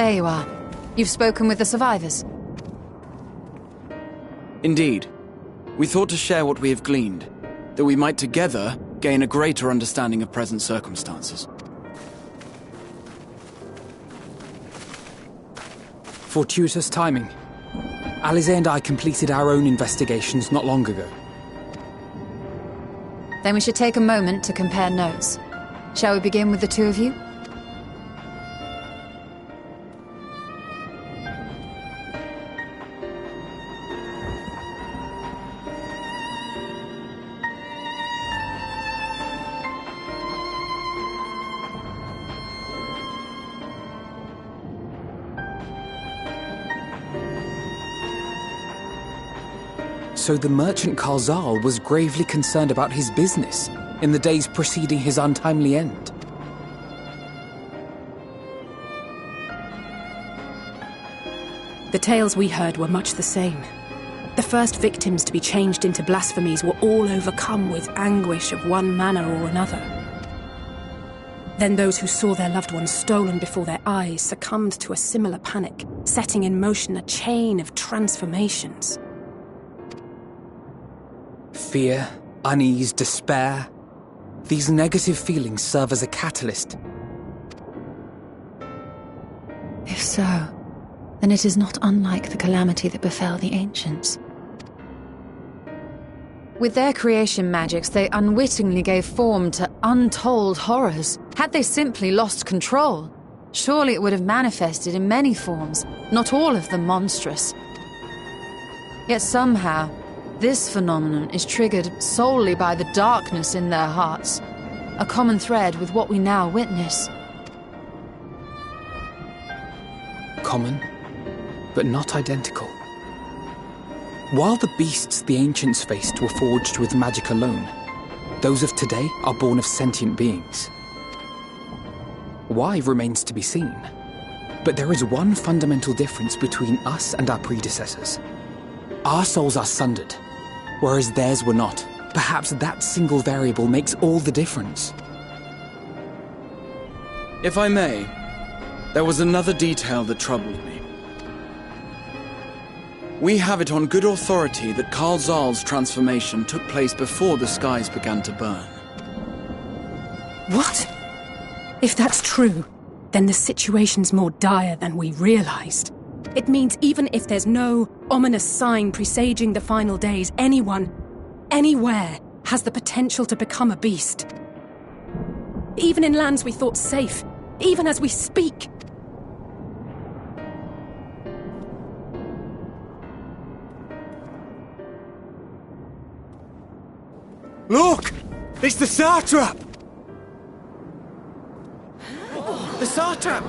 There you are. You've spoken with the survivors? Indeed. We thought to share what we have gleaned, that we might together gain a greater understanding of present circumstances. Fortuitous timing. Alize and I completed our own investigations not long ago. Then we should take a moment to compare notes. Shall we begin with the two of you? So the merchant Karzal was gravely concerned about his business in the days preceding his untimely end. The tales we heard were much the same. The first victims to be changed into blasphemies were all overcome with anguish of one manner or another. Then those who saw their loved ones stolen before their eyes succumbed to a similar panic, setting in motion a chain of transformations. Fear, unease, despair. These negative feelings serve as a catalyst. If so, then it is not unlike the calamity that befell the ancients. With their creation magics, they unwittingly gave form to untold horrors. Had they simply lost control, surely it would have manifested in many forms, not all of them monstrous. Yet somehow, this phenomenon is triggered solely by the darkness in their hearts, a common thread with what we now witness. Common, but not identical. While the beasts the ancients faced were forged with magic alone, those of today are born of sentient beings. Why remains to be seen, but there is one fundamental difference between us and our predecessors. Our souls are sundered, whereas theirs were not. Perhaps that single variable makes all the difference. If I may, there was another detail that troubled me. We have it on good authority that Karzal's transformation took place before the skies began to burn. What? If that's true, then the situation's more dire than we realized. It means even if there's no ominous sign presaging the final days, anyone, anywhere, has the potential to become a beast. Even in lands we thought safe, even as we speak. Look! It's the satrap! The satrap!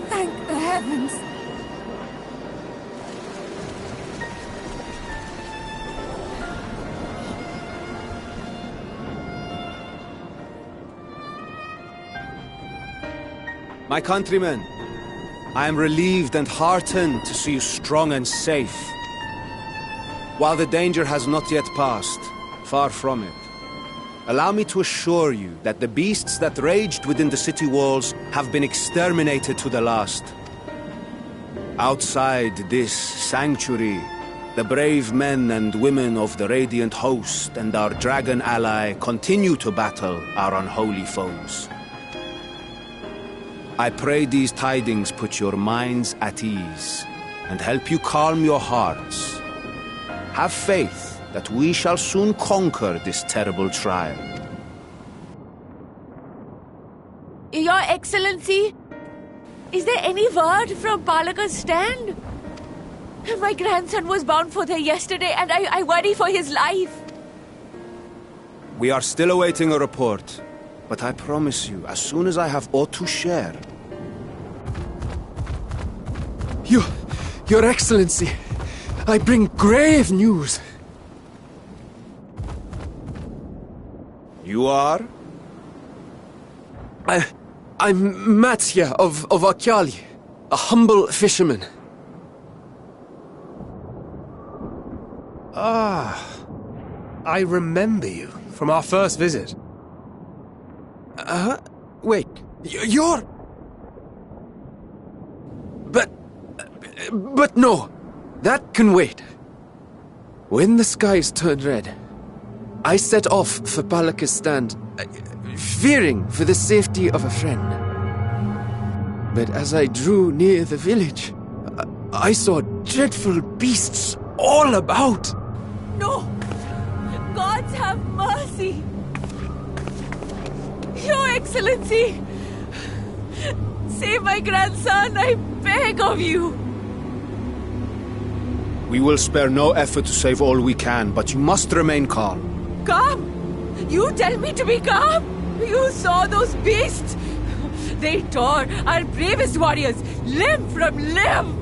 Thank the heavens! My countrymen, I am relieved and heartened to see you strong and safe. While the danger has not yet passed, far from it, allow me to assure you that the beasts that raged within the city walls have been exterminated to the last. Outside this sanctuary, the brave men and women of the Radiant Host and our dragon ally continue to battle our unholy foes. I pray these tidings put your minds at ease and help you calm your hearts. Have faith that we shall soon conquer this terrible trial. Your Excellency, is there any word from Palaka's stand? My grandson was bound for there yesterday and I worry for his life. We are still awaiting a report, but I promise you, as soon as I have aught to share... Your Excellency, I bring grave news. You are? I'm Matsya of Akyali, a humble fisherman. Ah, I remember you from our first visit. Wait, you're... But no, that can wait. When the skies turned red, I set off for Palaka's stand, fearing for the safety of a friend. But as I drew near the village, I saw dreadful beasts all about. No! Gods have mercy! Your Excellency! Save my grandson, I beg of you! We will spare no effort to save all we can, but you must remain calm. Calm? You tell me to be calm? You saw those beasts? They tore our bravest warriors limb from limb!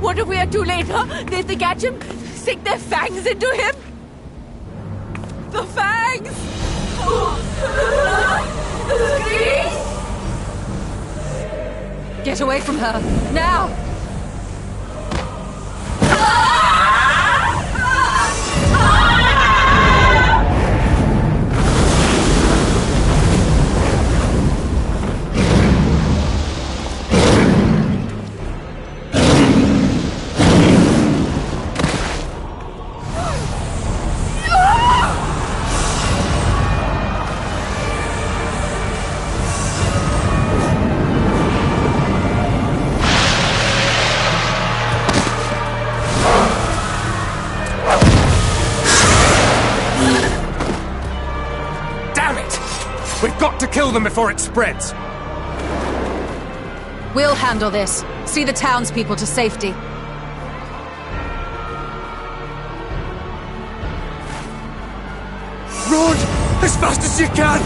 What if we are too late, huh? They catch him, stick their fangs into him? The fangs! The screams! Get away from her, now! We've got to kill them before it spreads! We'll handle this. See the townspeople to safety. Run! As fast as you can!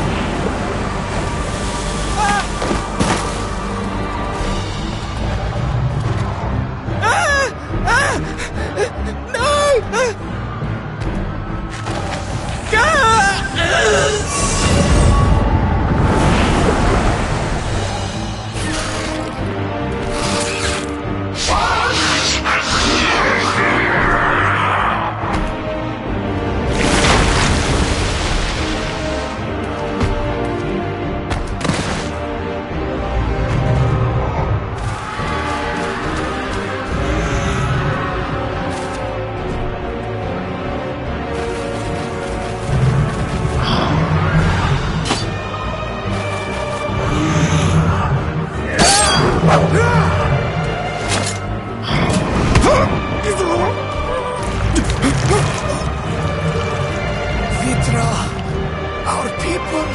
Our people,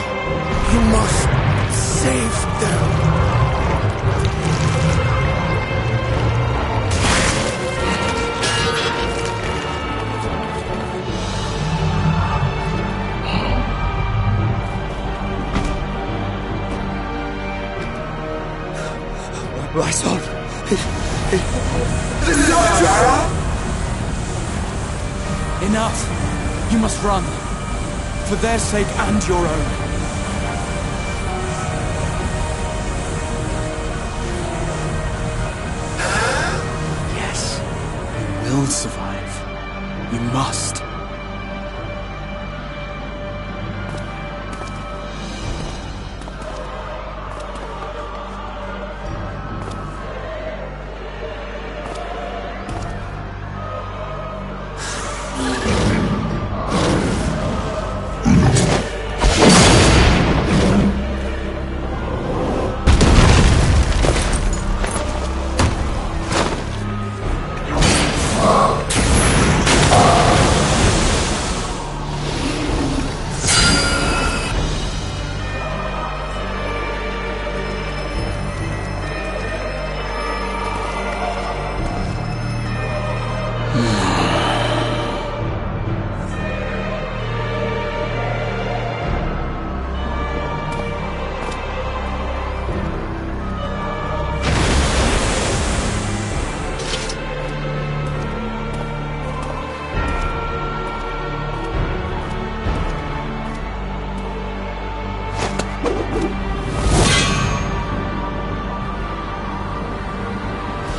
you must save them. My son. Enough! You must run. For their sake and your own. Yes. You will survive. You must.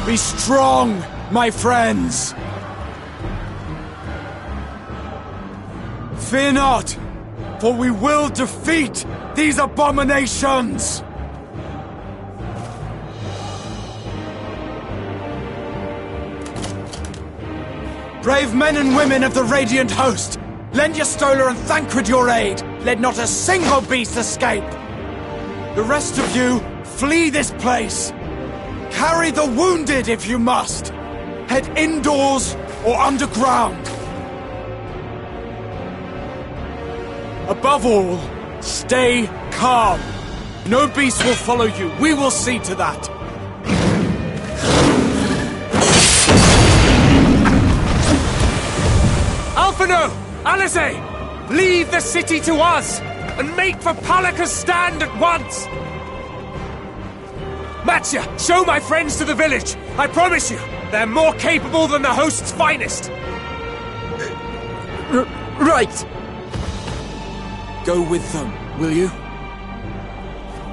Be strong, my friends! Fear not, for we will defeat these abominations! Brave men and women of the Radiant Host, lend your Stola and Thancred your aid. Let not a single beast escape. The rest of you, flee this place. Carry the wounded if you must. Head indoors or underground. Above all, stay calm. No beast will follow you. We will see to that. Alphino! Alice! Leave the city to us! And make for Palaka's stand at once! Matya, show my friends to the village! I promise you, they're more capable than the host's finest! Right! Go with them, will you?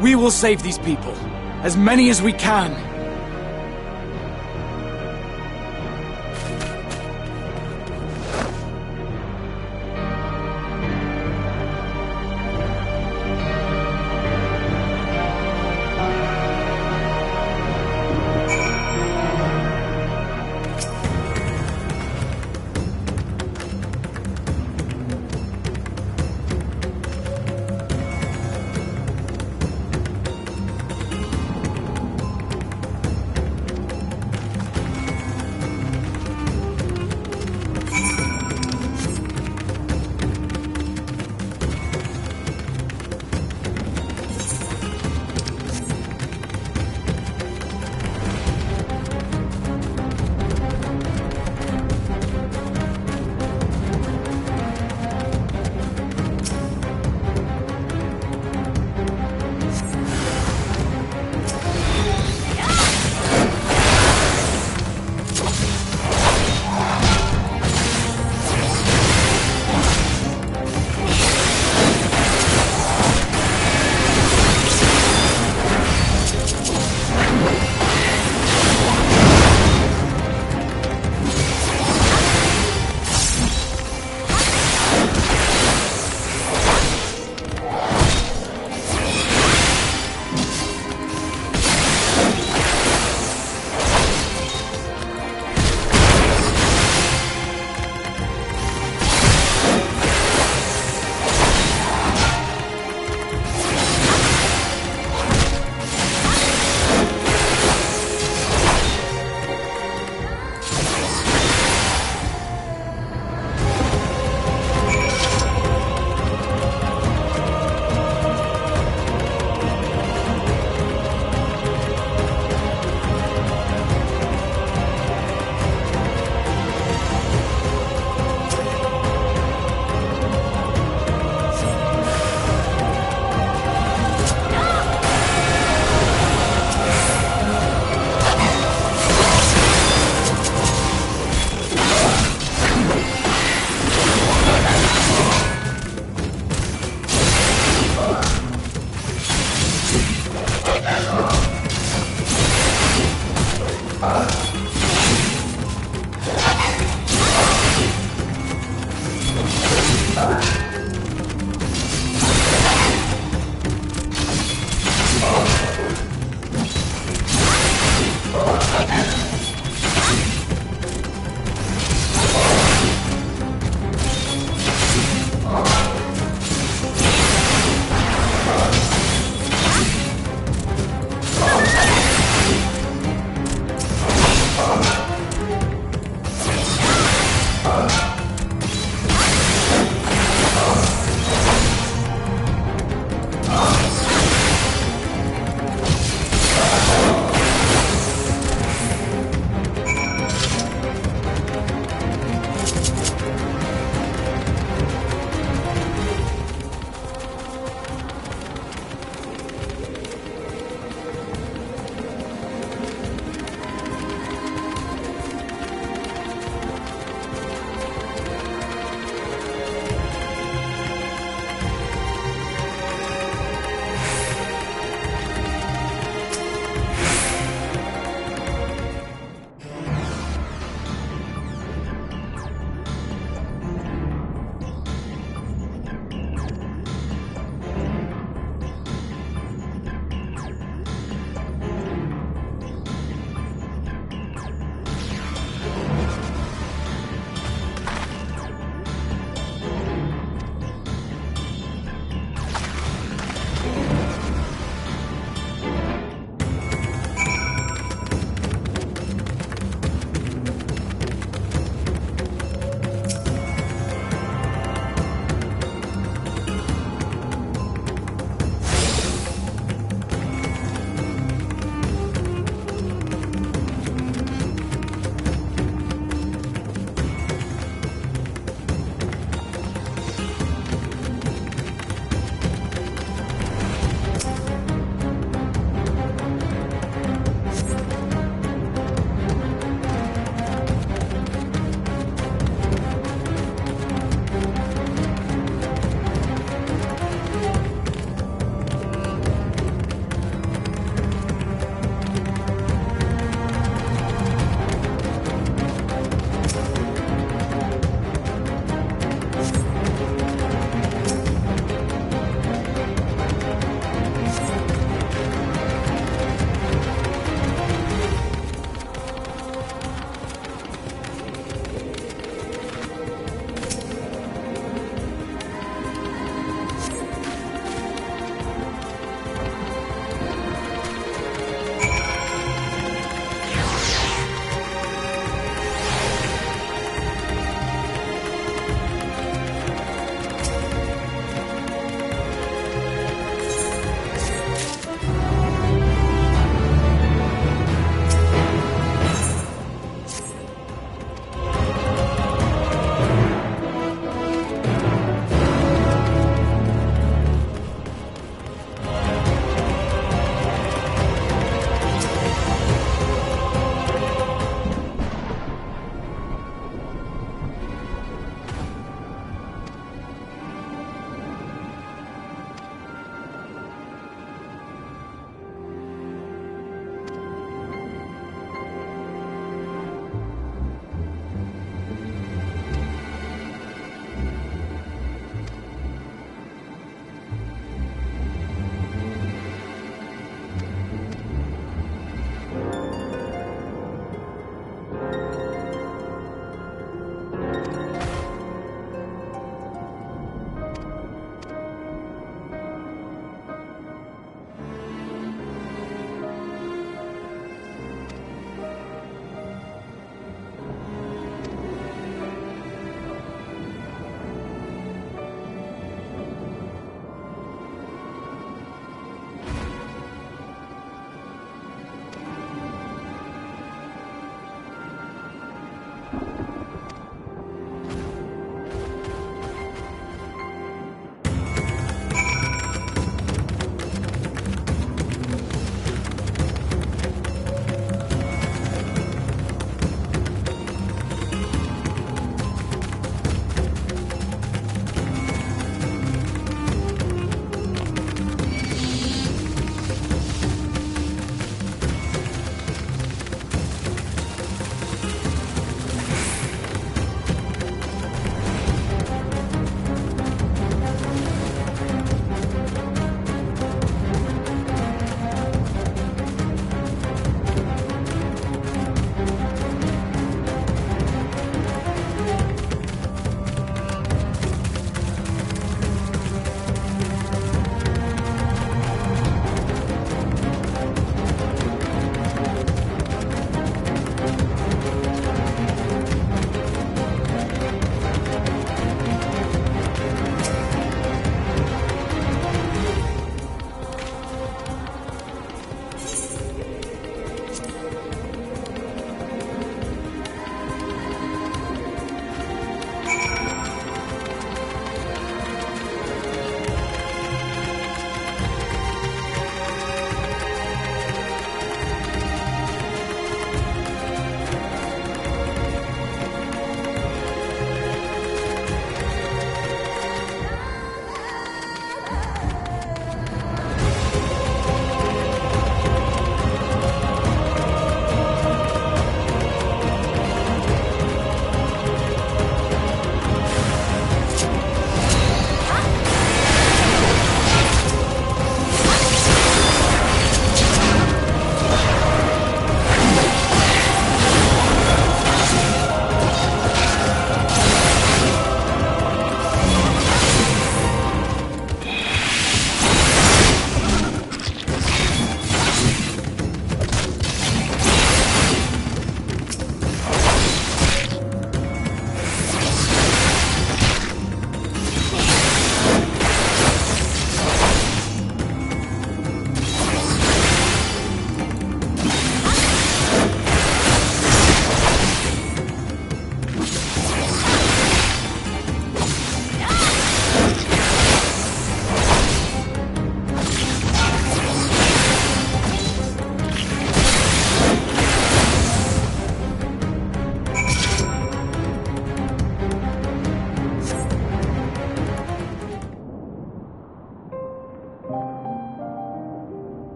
We will save these people. As many as we can.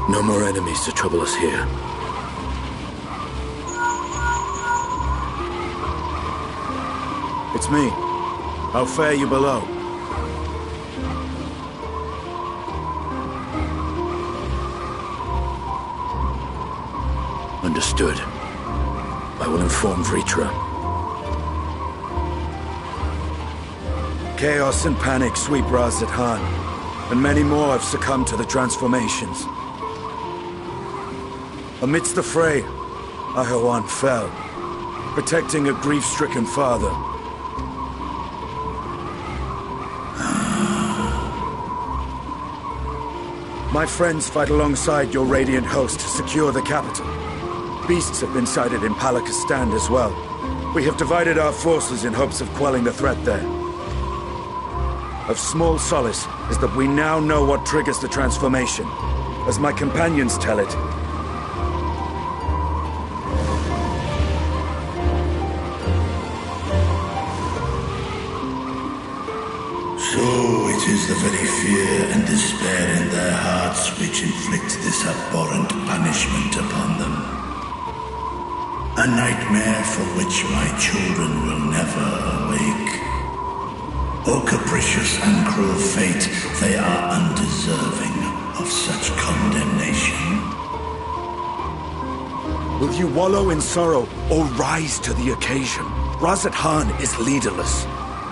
No more enemies to trouble us here. It's me. How fare you below? Understood. I will inform Vritra. Chaos and panic sweep Razat Han, and many more have succumbed to the transformations. Amidst the fray, Ahawan fell, protecting a grief-stricken father. My friends fight alongside your Radiant host to secure the capital. Beasts have been sighted in Palakistan as well. We have divided our forces in hopes of quelling the threat there. Of small solace is that we now know what triggers the transformation. As my companions tell it, so it is the very fear and despair in their hearts which inflict this abhorrent punishment upon them. A nightmare from which my children will never awake. O capricious and cruel fate, they are undeserving of such condemnation. will you wallow in sorrow or rise to the occasion? Razat Han is leaderless.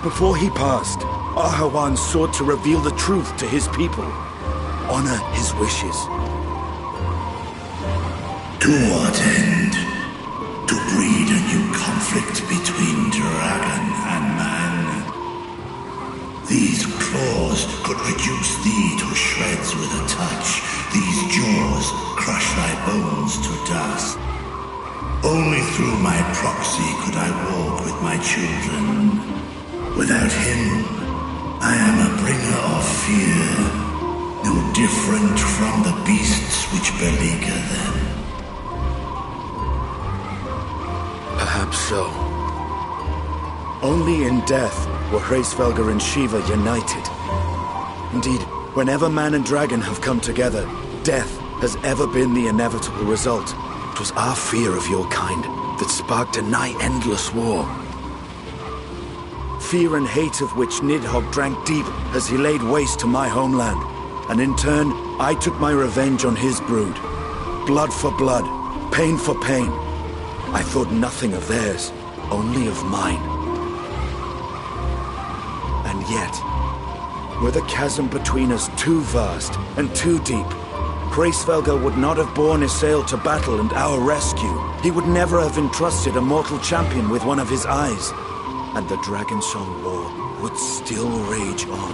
Before he passed, Ahawan sought to reveal the truth to his people. Honor his wishes. To what end? To breed a new conflict between dragon and man. These claws could reduce thee to shreds with a touch. These jaws crush thy bones to dust. Only through my proxy could I walk with my children. Without him, I am a bringer of fear, no different from the beasts which beleaguer them. Perhaps so. Only in death were Ffxiv and Shiva united. Indeed, whenever man and dragon have come together, death has ever been the inevitable result. It was our fear of your kind that sparked a nigh-endless war. Fear and hate of which Nidhogg drank deep as he laid waste to my homeland. And in turn, I took my revenge on his brood. Blood for blood, pain for pain. I thought nothing of theirs, only of mine. And yet, were the chasm between us too vast and too deep, Ffxiv would not have borne Isail to battle and our rescue. He would never have entrusted a mortal champion with one of his eyes. And the Dragonsong War would still rage on.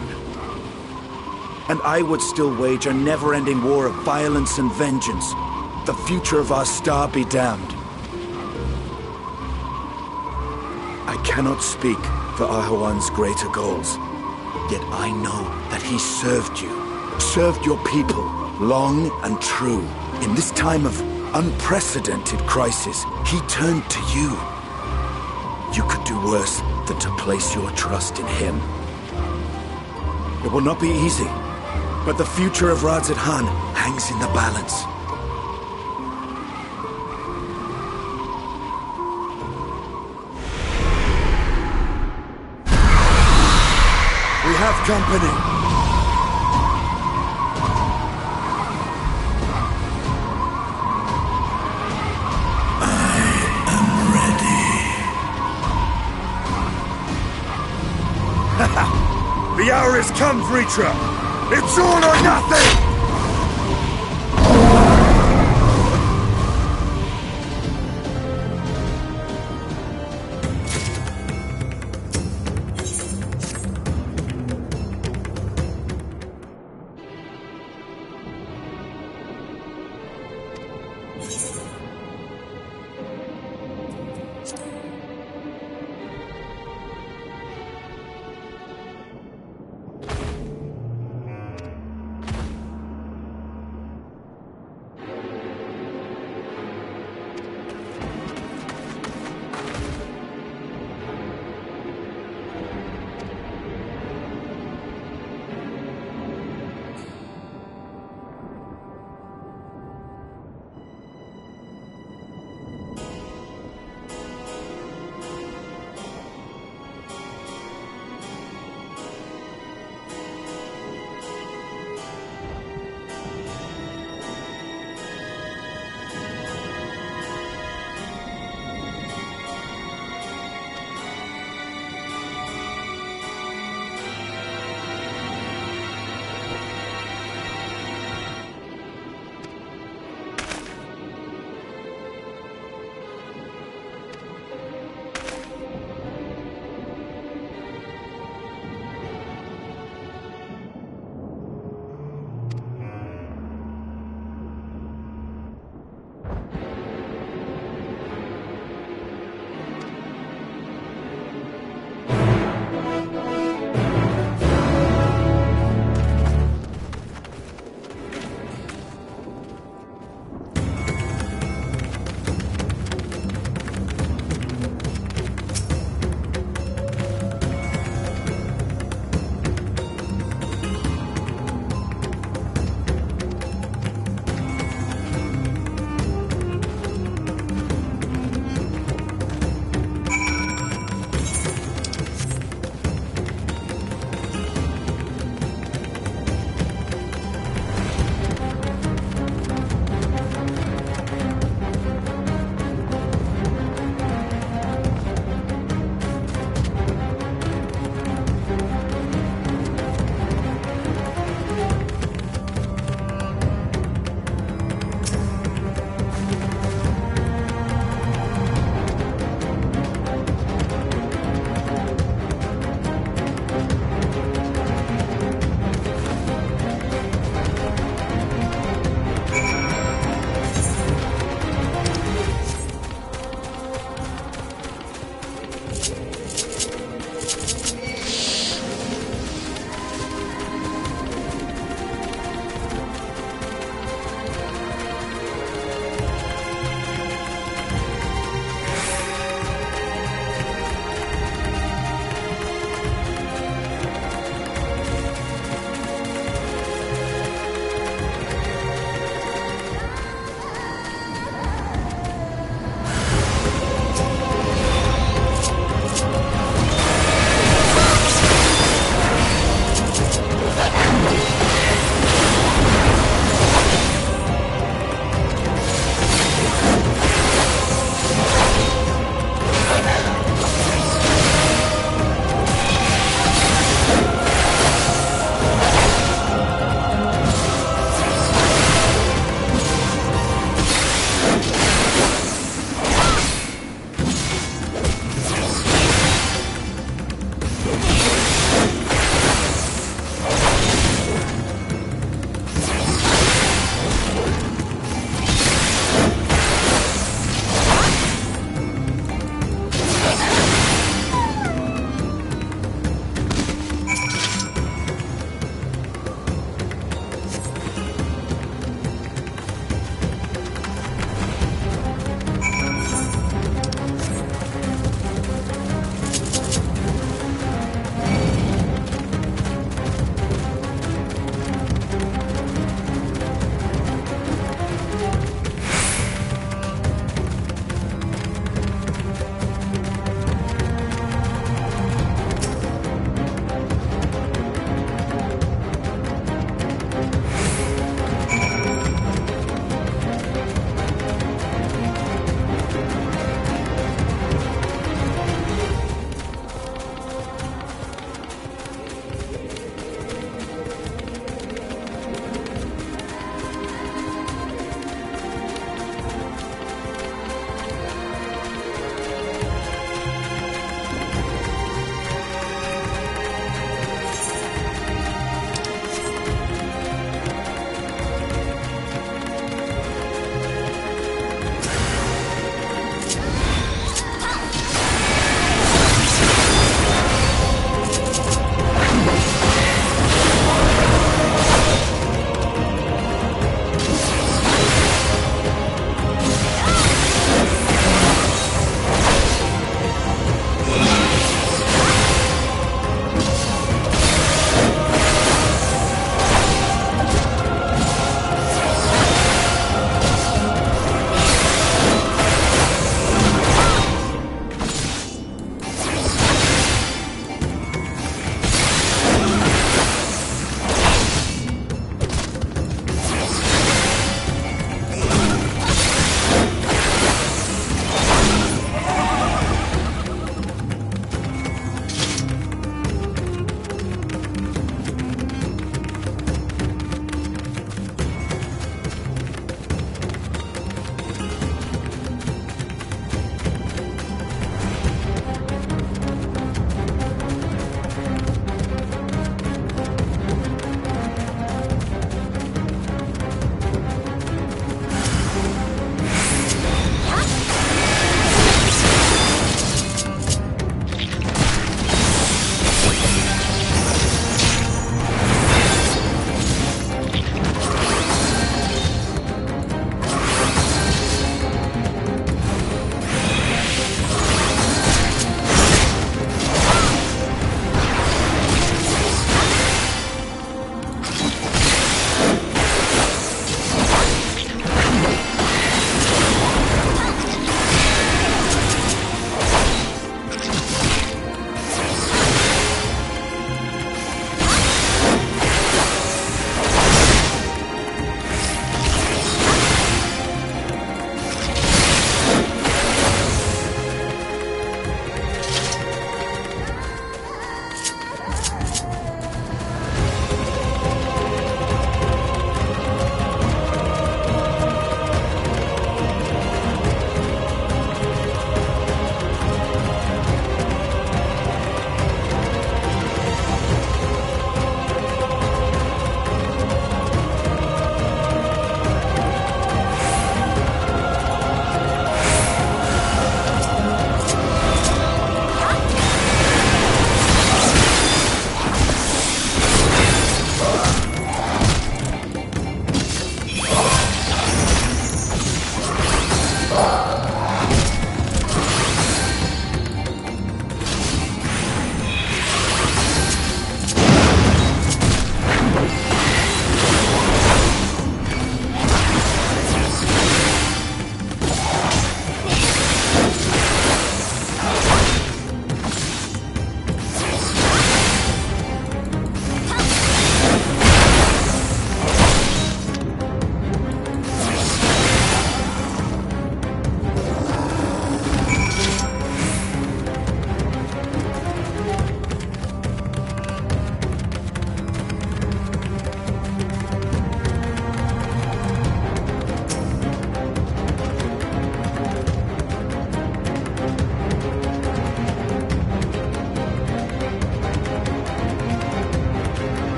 And I would still wage a never-ending war of violence and vengeance. The future of our star be damned. I cannot speak for Ahawan's greater goals. Yet I know that he served you, served your people, long and true. In this time of unprecedented crisis, he turned to you. You could do worse than to place your trust in him. It will not be easy, but the future of Razat Han hangs in the balance. We have company. The hour has come, Vritra! It's all or nothing!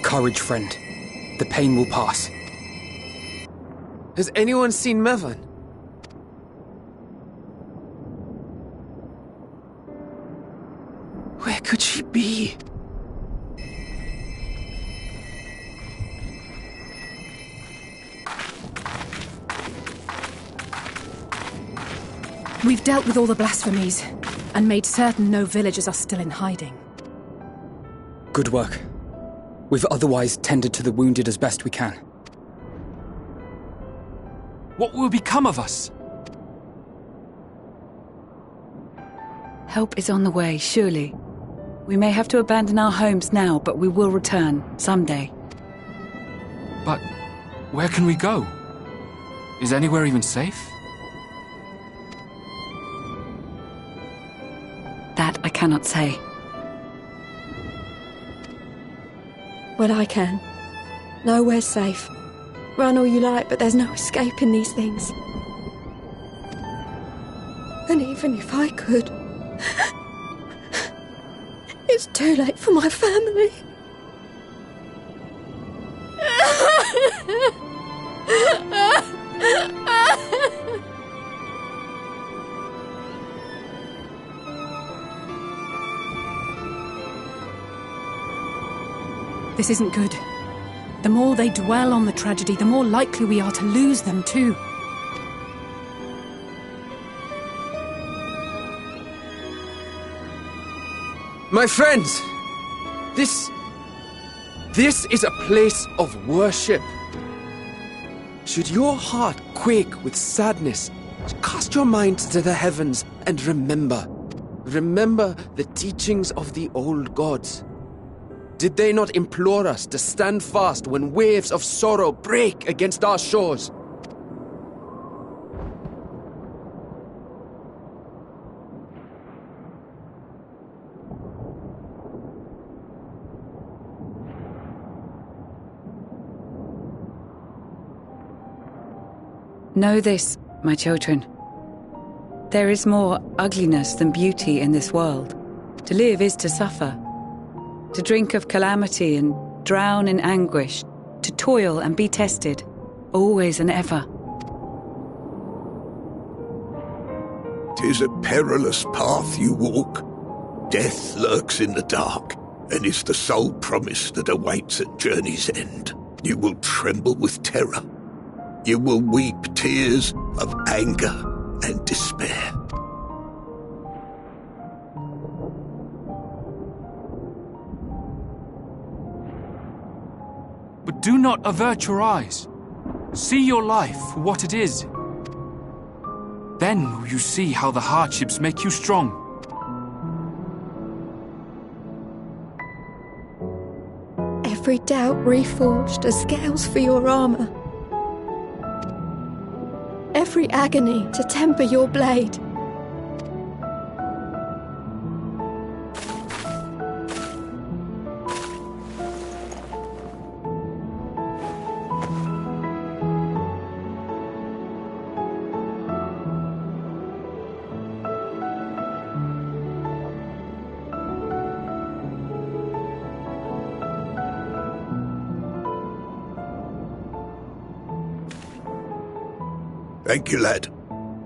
Courage, friend. The pain will pass. Has anyone seen Mevan? Where could she be? We've dealt with all the blasphemies, and made certain no villagers are still in hiding. Good work. We've otherwise tended to the wounded as best we can. What will become of us? Help is on the way, surely. We may have to abandon our homes now, but we will return, someday. But where can we go? Is anywhere even safe? That I cannot say. Well, I can. Nowhere's safe. Run all you like, but there's no escaping these things. And even if I could, it's too late for my family. This isn't good. The more they dwell on the tragedy, the more likely we are to lose them too. My friends! This is a place of worship. Should your heart quake with sadness, cast your mind to the heavens and remember. Remember the teachings of the old gods. Did they not implore us to stand fast when waves of sorrow break against our shores? Know this, my children. There is more ugliness than beauty in this world. To live is to suffer. To drink of calamity and drown in anguish. To toil and be tested, always and ever. 'Tis a perilous path you walk. Death lurks in the dark, and is the sole promise that awaits at journey's end. You will tremble with terror. You will weep tears of anger and despair. But do not avert your eyes. See your life for what it is. Then will you see how the hardships make you strong. Every doubt reforged as scales for your armour. Every agony to temper your blade. Thank you, lad.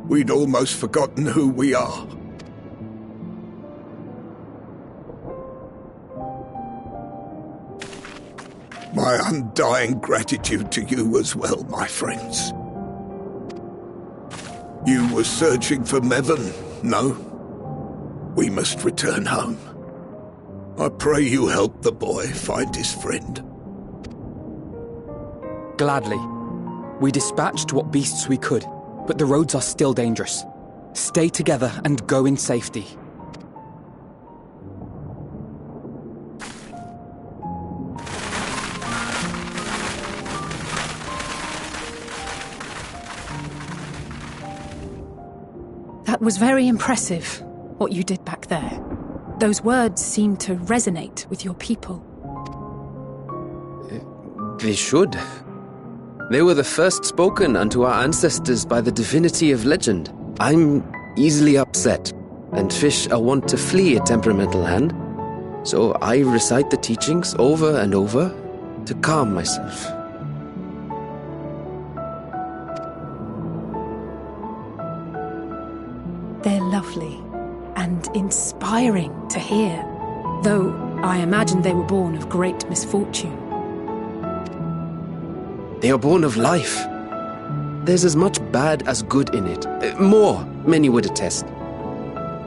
We'd almost forgotten who we are. My undying gratitude to you as well, my friends. You were searching for Mevan, no? We must return home. I pray you help the boy find his friend. Gladly. We dispatched what beasts we could, but the roads are still dangerous. Stay together and go in safety. That was very impressive, what you did back there. Those words seem to resonate with your people. They should. They were the first spoken unto our ancestors by the divinity of legend. I'm easily upset, and fish are wont to flee a temperamental hand. So I recite the teachings over and over, to calm myself. They're lovely and inspiring to hear, though I imagine they were born of great misfortune. They are born of life. There's as much bad as good in it. More, many would attest.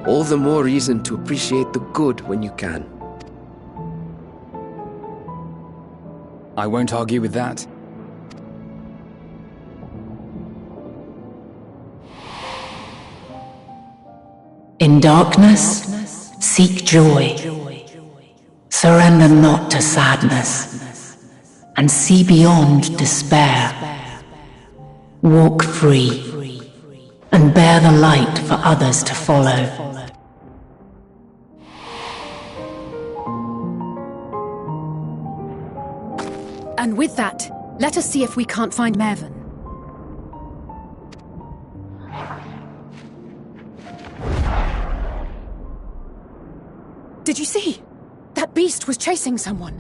All the more reason to appreciate the good when you can. I won't argue with that. In darkness, seek joy. Surrender not to sadness, and see beyond despair. Walk free, and bear the light for others to follow. And with that, let us see if we can't find Mervyn. Did you see? That beast was chasing someone.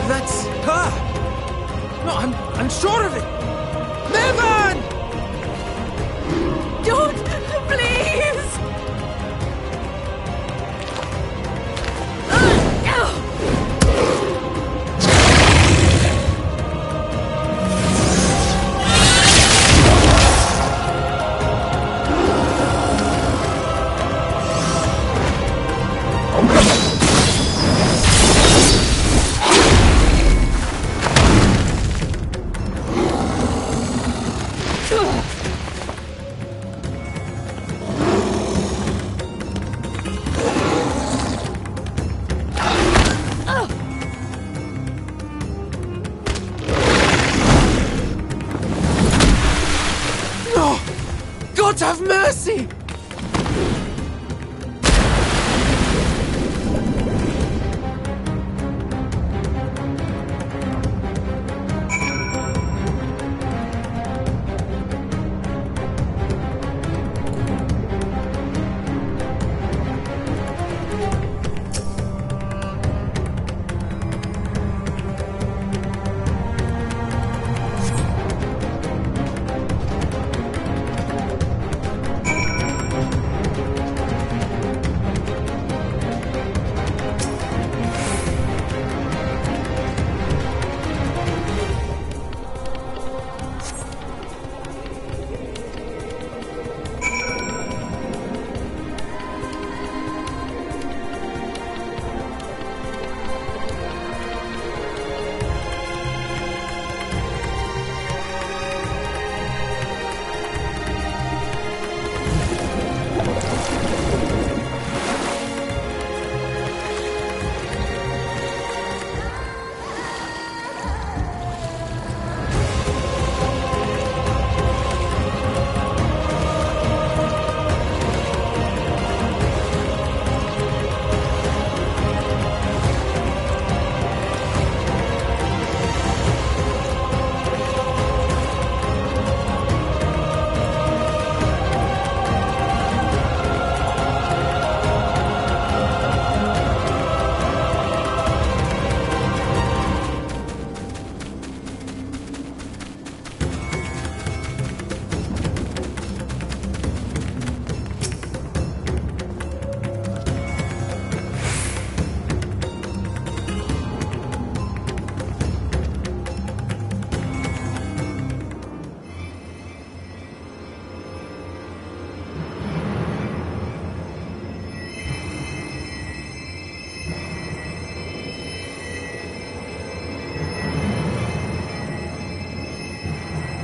That's her! No, I'm sure of it! Mervyn! Don't! Please! God have mercy!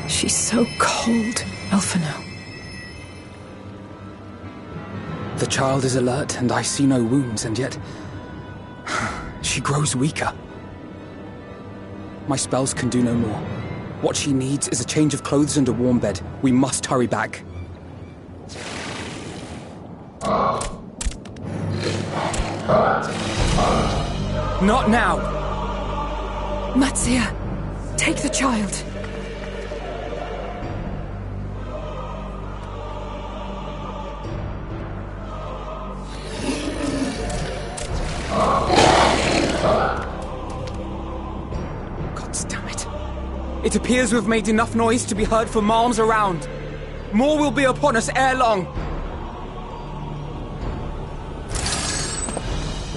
She's so cold, Elfino. The child is alert, and I see no wounds, and yet... she grows weaker. My spells can do no more. What she needs is a change of clothes and a warm bed. We must hurry back. Not now! Matzia, take the child. It appears we've made enough noise to be heard for miles around. More will be upon us ere long.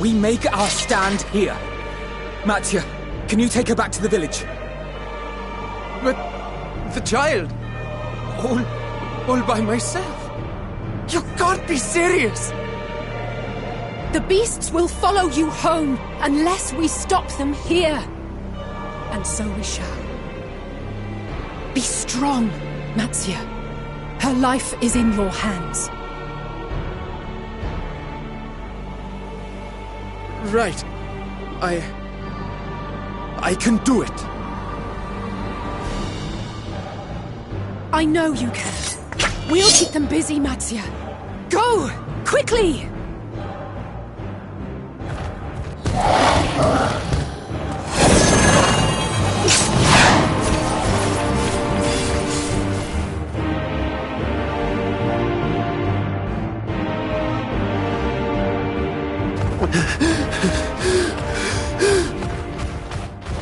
We make our stand here. Matzia, can you take her back to the village? But the child... all by myself? You can't be serious! The beasts will follow you home unless we stop them here. And so we shall. Be strong, Matzia. Her life is in your hands. Right. I can do it. I know you can. We'll keep them busy, Matzia. Go! Quickly!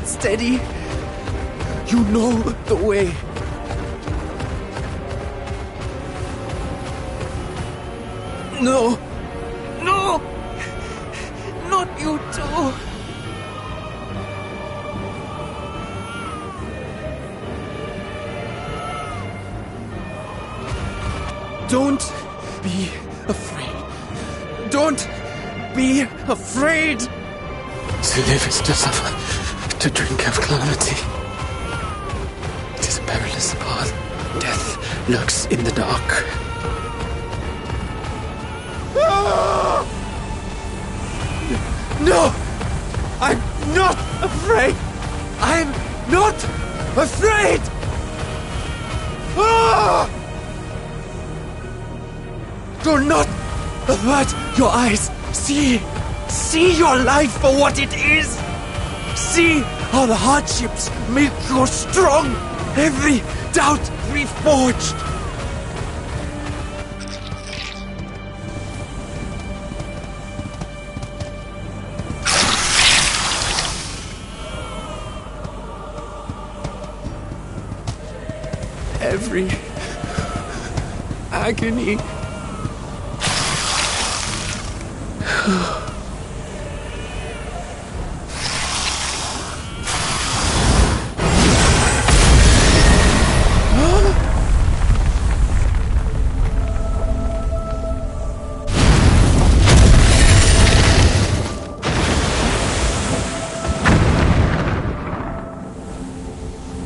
Steady. You know the way. No! No! Not you too! Don't be afraid. Don't be afraid! To live is to suffer, to drink of calamity. It is a perilous path. Death lurks in the dark. No! I'm not afraid! I'm not afraid! Do not avert your eyes! See your life for what it is! See how the hardships make you strong! Every doubt reforged! Every agony.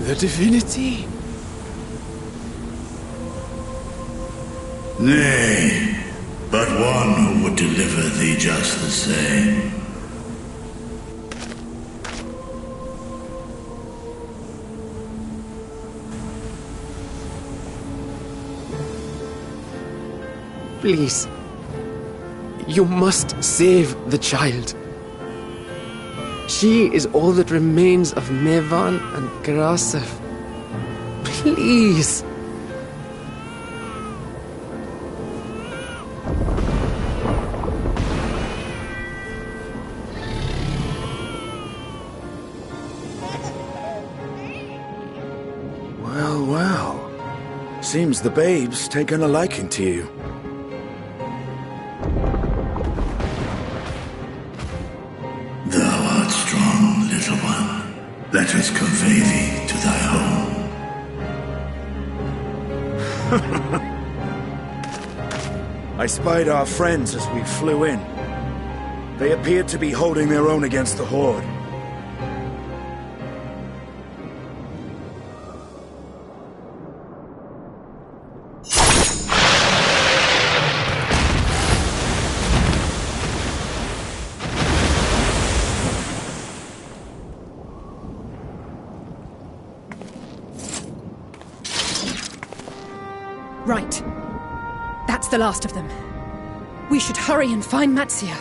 The divinity? Nay, but one who would deliver thee just the same. Please. You must save the child. She is all that remains of Mevan and Grasef. Please. Well. Seems the babe's taken a liking to you. Thou art strong, little one. Let us convey thee to thy home. I spied our friends as we flew in. They appeared to be holding their own against the Horde. Right. That's the last of them. We should hurry and find Matsia.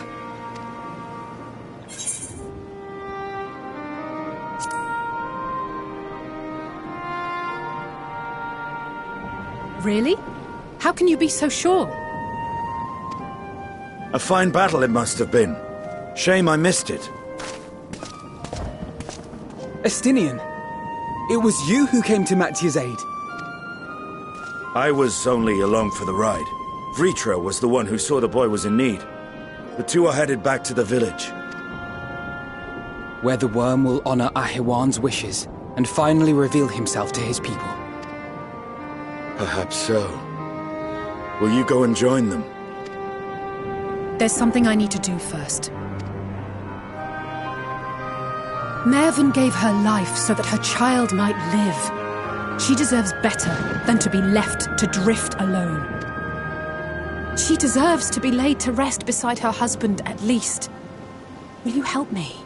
Really? How can you be so sure? A fine battle it must have been. Shame I missed it. Estinian, it was you who came to Matsia's aid. I was only along for the ride. Vritra was the one who saw the boy was in need. The two are headed back to the village. Where the worm will honor Ahiwan's wishes and finally reveal himself to his people. Perhaps so. Will you go and join them? There's something I need to do first. Mervyn gave her life so that her child might live. She deserves better than to be left to drift alone. She deserves to be laid to rest beside her husband at least. Will you help me?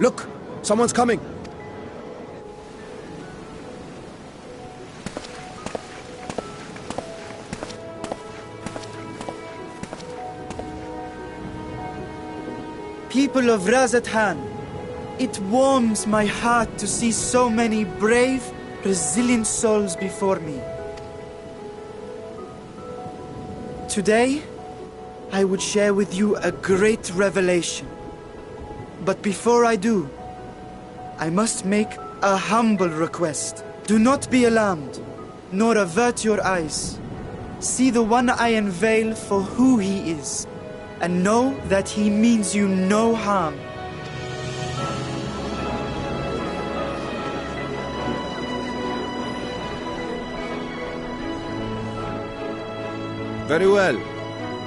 Look! Someone's coming! People of Razathan, it warms my heart to see so many brave, resilient souls before me. Today, I would share with you a great revelation. But before I do, I must make a humble request. Do not be alarmed, nor avert your eyes. See the one I unveil for who he is, and know that he means you no harm. Very well.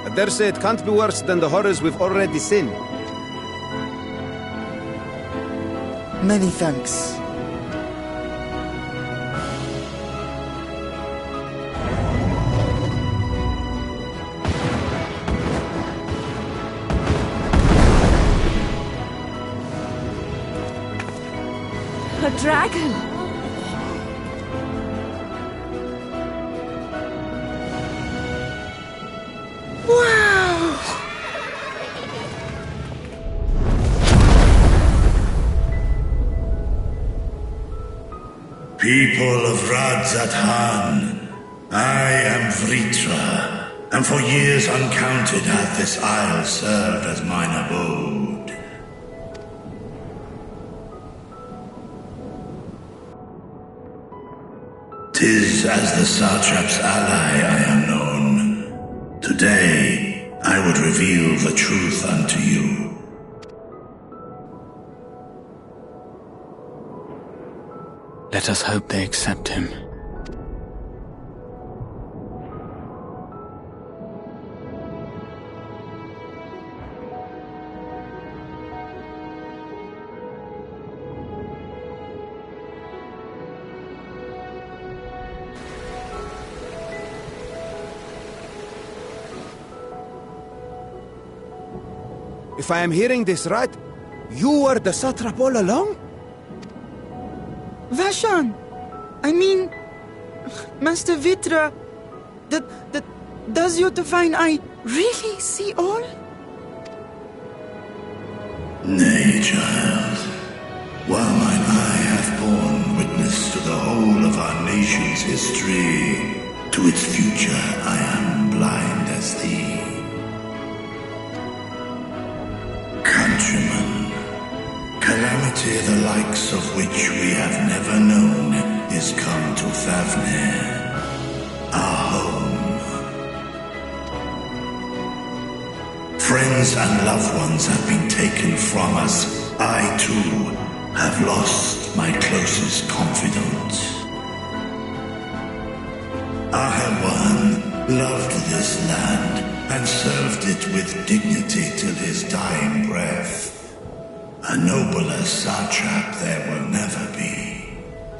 I dare say it can't be worse than the horrors we've already seen. Many thanks. A dragon! Wow! People of Razathan, I am Vritra, and for years uncounted hath this isle served as mine abode. 'Tis as the Satrap's ally I am known. Today, I would reveal the truth unto you. Let us hope they accept him. If I am hearing this right, you were the satrap all along? Vashan! I mean, Master Vitra, does your divine eye really see all? Nay, child. While mine eye hath borne witness to the whole of our nation's history, to its future I am blind as thee. Countrymen, calamity the likes of which we have never known is come to Ffxiv, our home. Friends and loved ones have been taken from us. I, too, have lost my closest confidant. Ahawan loved this land and served it with dignity till his dying breath. A nobler satrap there will never be.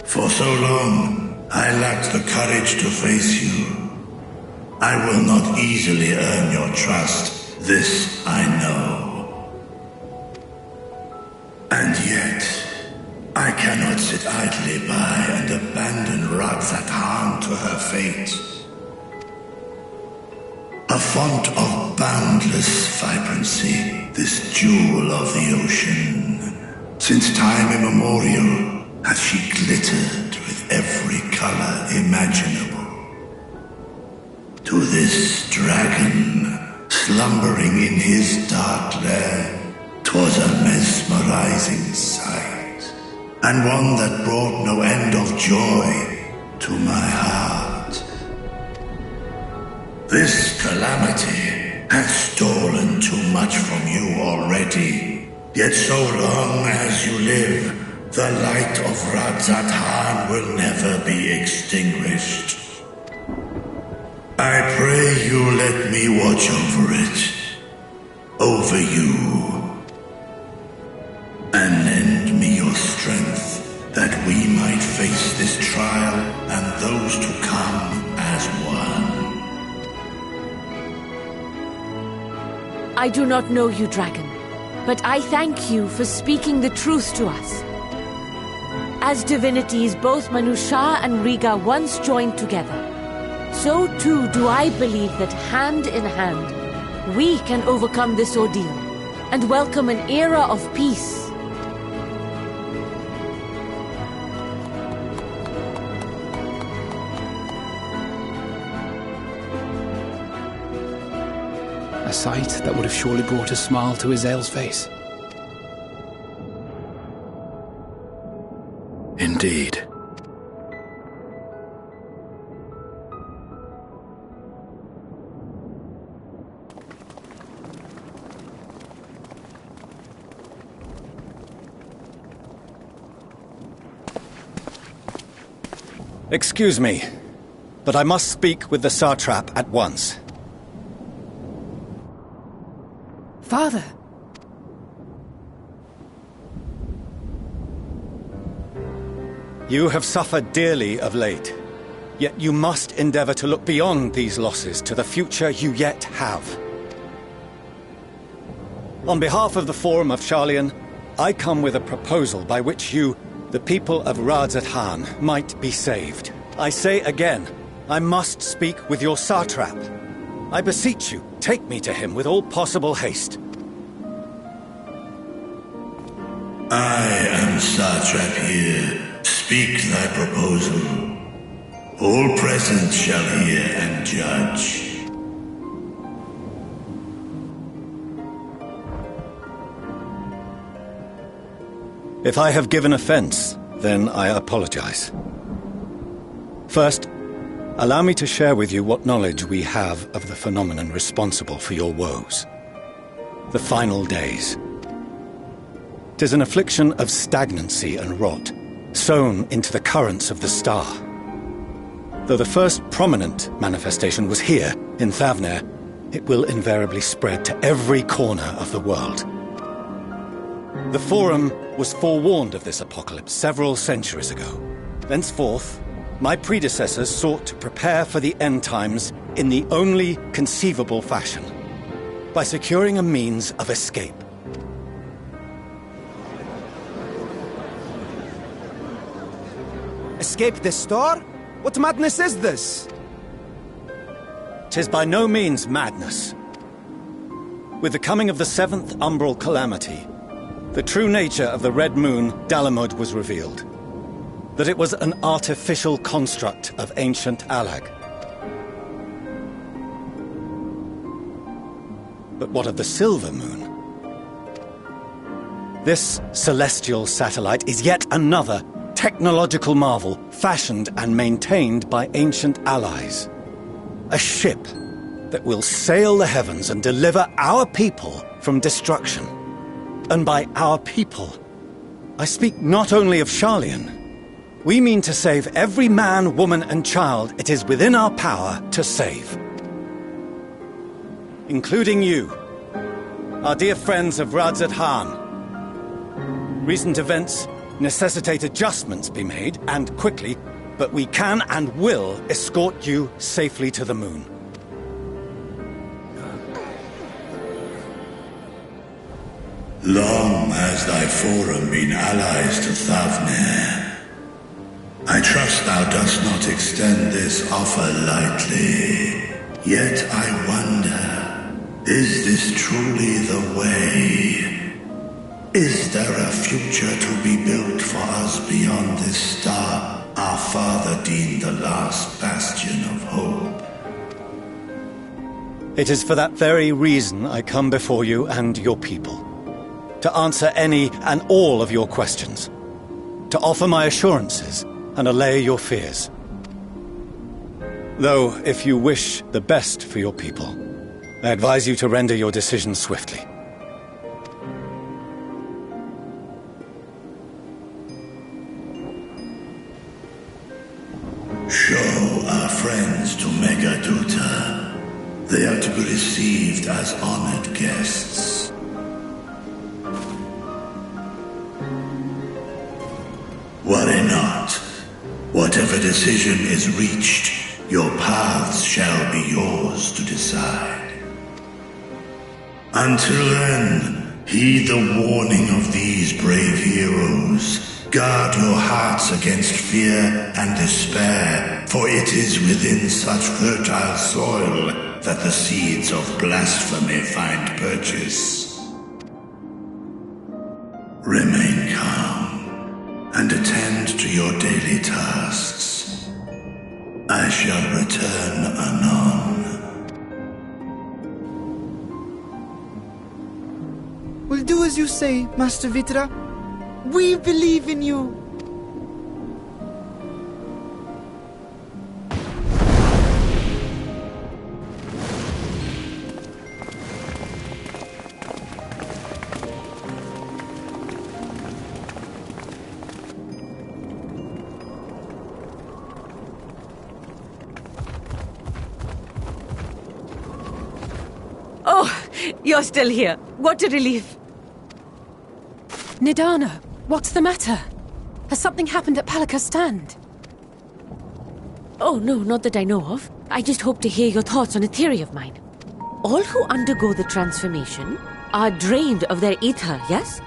For so long, I lacked the courage to face you. I will not easily earn your trust, this I know. And yet, I cannot sit idly by and abandon Razathan to her fate. A font of boundless vibrancy, this jewel of the ocean. Since time immemorial hath she glittered with every color imaginable. To this dragon, slumbering in his dark lair, 'twas a mesmerizing sight, and one that brought no end of joy to my heart. This calamity hath stolen too much from you already. Yet so long as you live, the light of Razathan will never be extinguished. I pray you let me watch over it, over you, and lend me your strength that we might face this trial and those to come as one. I do not know you, dragon, But I thank you for speaking the truth to us. As divinities, both Manusha and Riga once joined together. So too do I believe that hand in hand, we can overcome this ordeal and welcome an era of peace. A sight that would have surely brought a smile to Azael's face. Indeed. Excuse me, but I must speak with the Satrap at once. Father! You have suffered dearly of late, yet you must endeavor to look beyond these losses to the future you yet have. On behalf of the Forum of Sharlayan, I come with a proposal by which you, the people of Radzat-Han, might be saved. I say again, I must speak with your Satrap. I beseech you, take me to him with all possible haste. I am Satrap here. Speak thy proposal. All present shall hear and judge. If I have given offense, then I apologize. First, allow me to share with you what knowledge we have of the phenomenon responsible for your woes. The final days. 'Tis an affliction of stagnancy and rot, sown into the currents of the star. Though the first prominent manifestation was here, in Thavner, it will invariably spread to every corner of the world. The Forum was forewarned of this apocalypse several centuries ago. Thenceforth, my predecessors sought to prepare for the end times in the only conceivable fashion, by securing a means of escape. Escape the star? What madness is this? 'Tis by no means madness. With the coming of the 7th umbral calamity, the true nature of the Red Moon, Dalamud, was revealed. That it was an artificial construct of ancient Alag. But what of the Silver Moon? This celestial satellite is yet another technological marvel fashioned and maintained by ancient allies. A ship that will sail the heavens and deliver our people from destruction. And by our people, I speak not only of Sharlayan. We mean to save every man, woman, and child it is within our power to save. Including you, our dear friends of Radzat-Han. Recent events necessitate adjustments be made, and quickly, but we can and will escort you safely to the moon. Long has thy Forum been allies to Thavner. I trust thou dost not extend this offer lightly. Yet I wonder, is this truly the way? Is there a future to be built for us beyond this star our father deemed the last bastion of hope? It is for that very reason I come before you and your people. To answer any and all of your questions. To offer my assurances and allay your fears. Though, if you wish the best for your people, I advise you to render your decision swiftly. Show our friends to Megaduta. They are to be received as honored guests. Worry not. Whatever decision is reached, your paths shall be yours to decide. Until then, Heed the warning of these brave heroes. Guard your hearts against fear and despair, for it is within such fertile soil that the seeds of blasphemy find purchase. Remain calm and attend to your daily tasks. I shall return anon. We'll do as you say, Master Vitra. We believe in you. Oh, you're still here. What a relief. Nidana, what's the matter? Has something happened at Palaka's stand? Oh, no, not that I know of. I just hope to hear your thoughts on a theory of mine. All who undergo the transformation are drained of their ether, yes?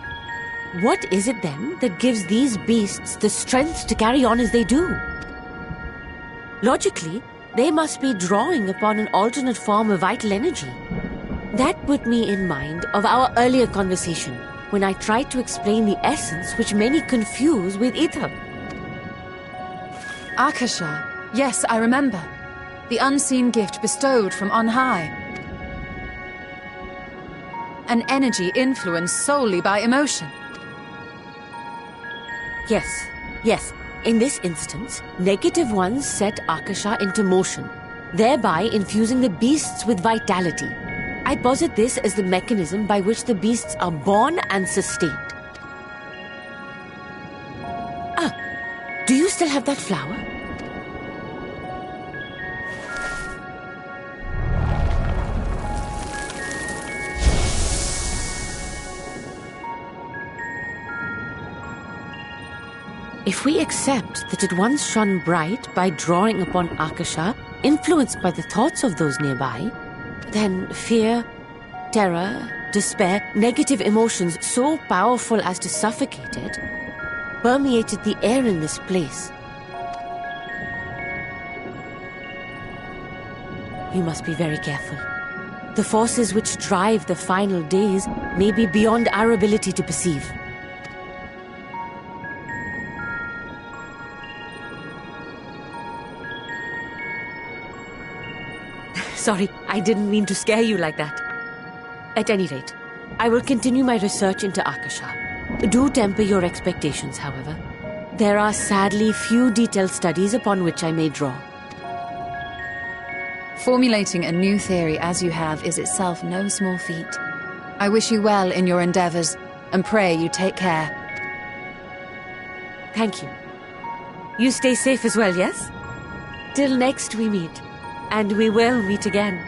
What is it then that gives these beasts the strength to carry on as they do? Logically, they must be drawing upon an alternate form of vital energy. That put me in mind of our earlier conversation, when I tried to explain the essence which many confuse with ether. Akasha. Yes, I remember. The unseen gift bestowed from on high. An energy influenced solely by emotion. Yes. In this instance, negative ones set Akasha into motion, thereby infusing the beasts with vitality. I posit this as the mechanism by which the beasts are born and sustained. Do you still have that flower? If we accept that it once shone bright by drawing upon Akasha, influenced by the thoughts of those nearby, then fear, terror, despair, negative emotions so powerful as to suffocate it, permeated the air in this place. We must be very careful. The forces which drive the final days may be beyond our ability to perceive. Sorry, I didn't mean to scare you like that. At any rate, I will continue my research into Akasha. Do temper your expectations, however. There are sadly few detailed studies upon which I may draw. Formulating a new theory as you have is itself no small feat. I wish you well in your endeavors, and pray you take care. Thank you. You stay safe as well, yes? Till next we meet. And we will meet again.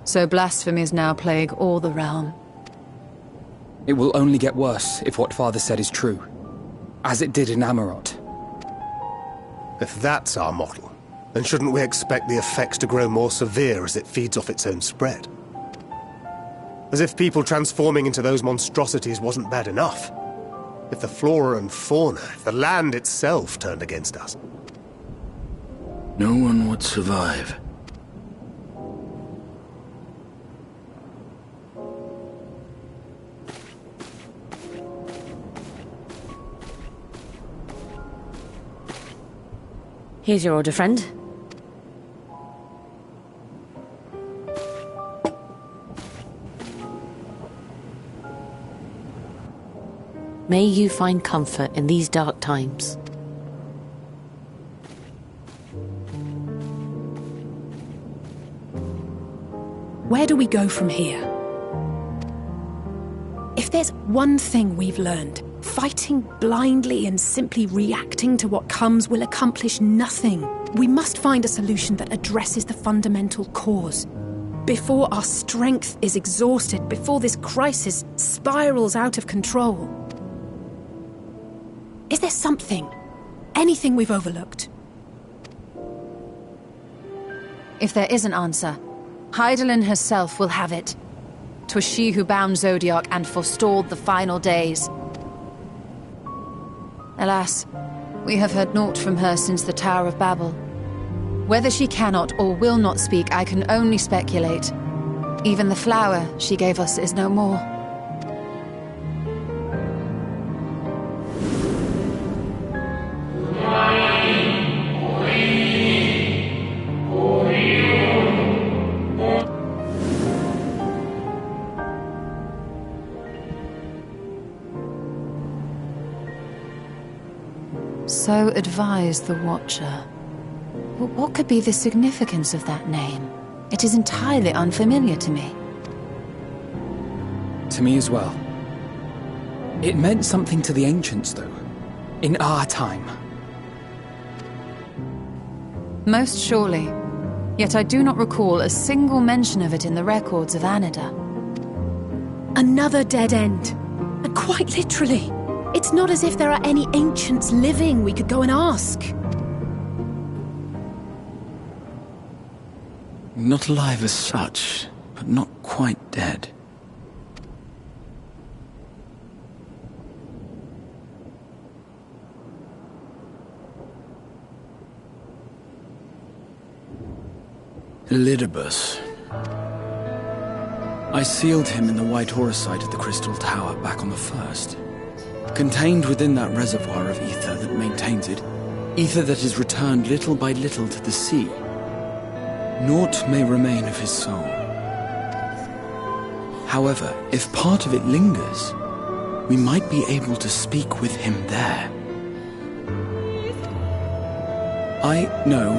So blasphemies now plague all the realm. It will only get worse if what Father said is true, as it did in Amarot. If that's our model, then shouldn't we expect the effects to grow more severe as it feeds off its own spread? As if people transforming into those monstrosities wasn't bad enough. If the flora and fauna, if the land itself turned against us. No one would survive. Here's your order, friend. May you find comfort in these dark times. Where do we go from here? If there's one thing we've learned, fighting blindly and simply reacting to what comes will accomplish nothing. We must find a solution that addresses the fundamental cause. Before our strength is exhausted, before this crisis spirals out of control. Is there something, anything we've overlooked? If there is an answer, Hydaelyn herself will have it. 'Twas she who bound Zodiark and forestalled the final days. Alas, we have heard naught from her since the Tower of Babel. Whether she cannot or will not speak, I can only speculate. Even the flower she gave us is no more. So advised the Watcher. But what could be the significance of that name? It is entirely unfamiliar to me. To me as well. It meant something to the ancients, though. In our time. Most surely. Yet I do not recall a single mention of it in the records of Anida. Another dead end. And quite literally. It's not as if there are any ancients living we could go and ask. Not alive as such, but not quite dead. Elidibus. I sealed him in the White Horus site at the Crystal Tower back on the first. Contained within that reservoir of ether that maintains it, ether that is returned little by little to the sea. Naught may remain of his soul. However, if part of it lingers, we might be able to speak with him there. I know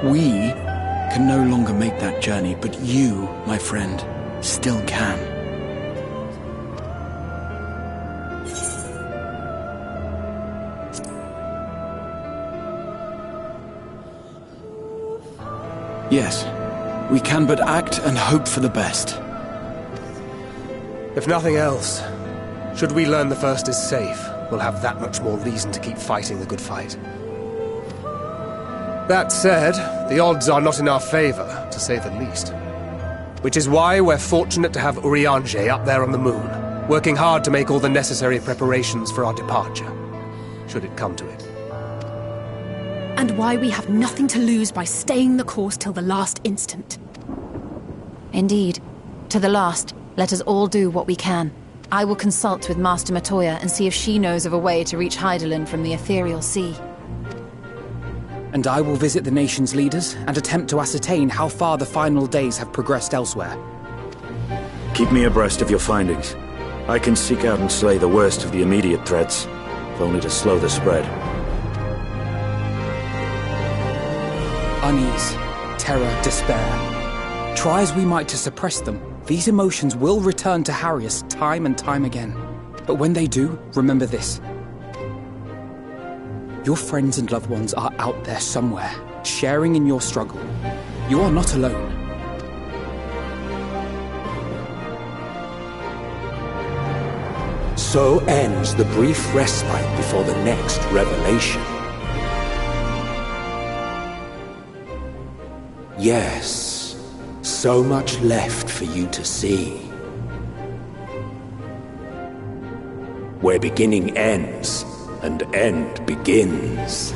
we can no longer make that journey, but you, my friend, still can. Yes, we can but act and hope for the best. If nothing else, should we learn the first is safe, we'll have that much more reason to keep fighting the good fight. That said, the odds are not in our favor, to say the least. Which is why we're fortunate to have Urianger up there on the moon, working hard to make all the necessary preparations for our departure, should it come to it. And why we have nothing to lose by staying the course till the last instant. Indeed. To the last, let us all do what we can. I will consult with Master Matoya and see if she knows of a way to reach Hydaelyn from the ethereal sea. And I will visit the nation's leaders and attempt to ascertain how far the final days have progressed elsewhere. Keep me abreast of your findings. I can seek out and slay the worst of the immediate threats, if only to slow the spread. Unease, terror, despair. Try as we might to suppress them, these emotions will return to harry us time and time again. But when they do, remember this. Your friends and loved ones are out there somewhere, sharing in your struggle. You are not alone. So ends the brief respite before the next revelation. Yes, so much left for you to see. Where beginning ends, and end begins.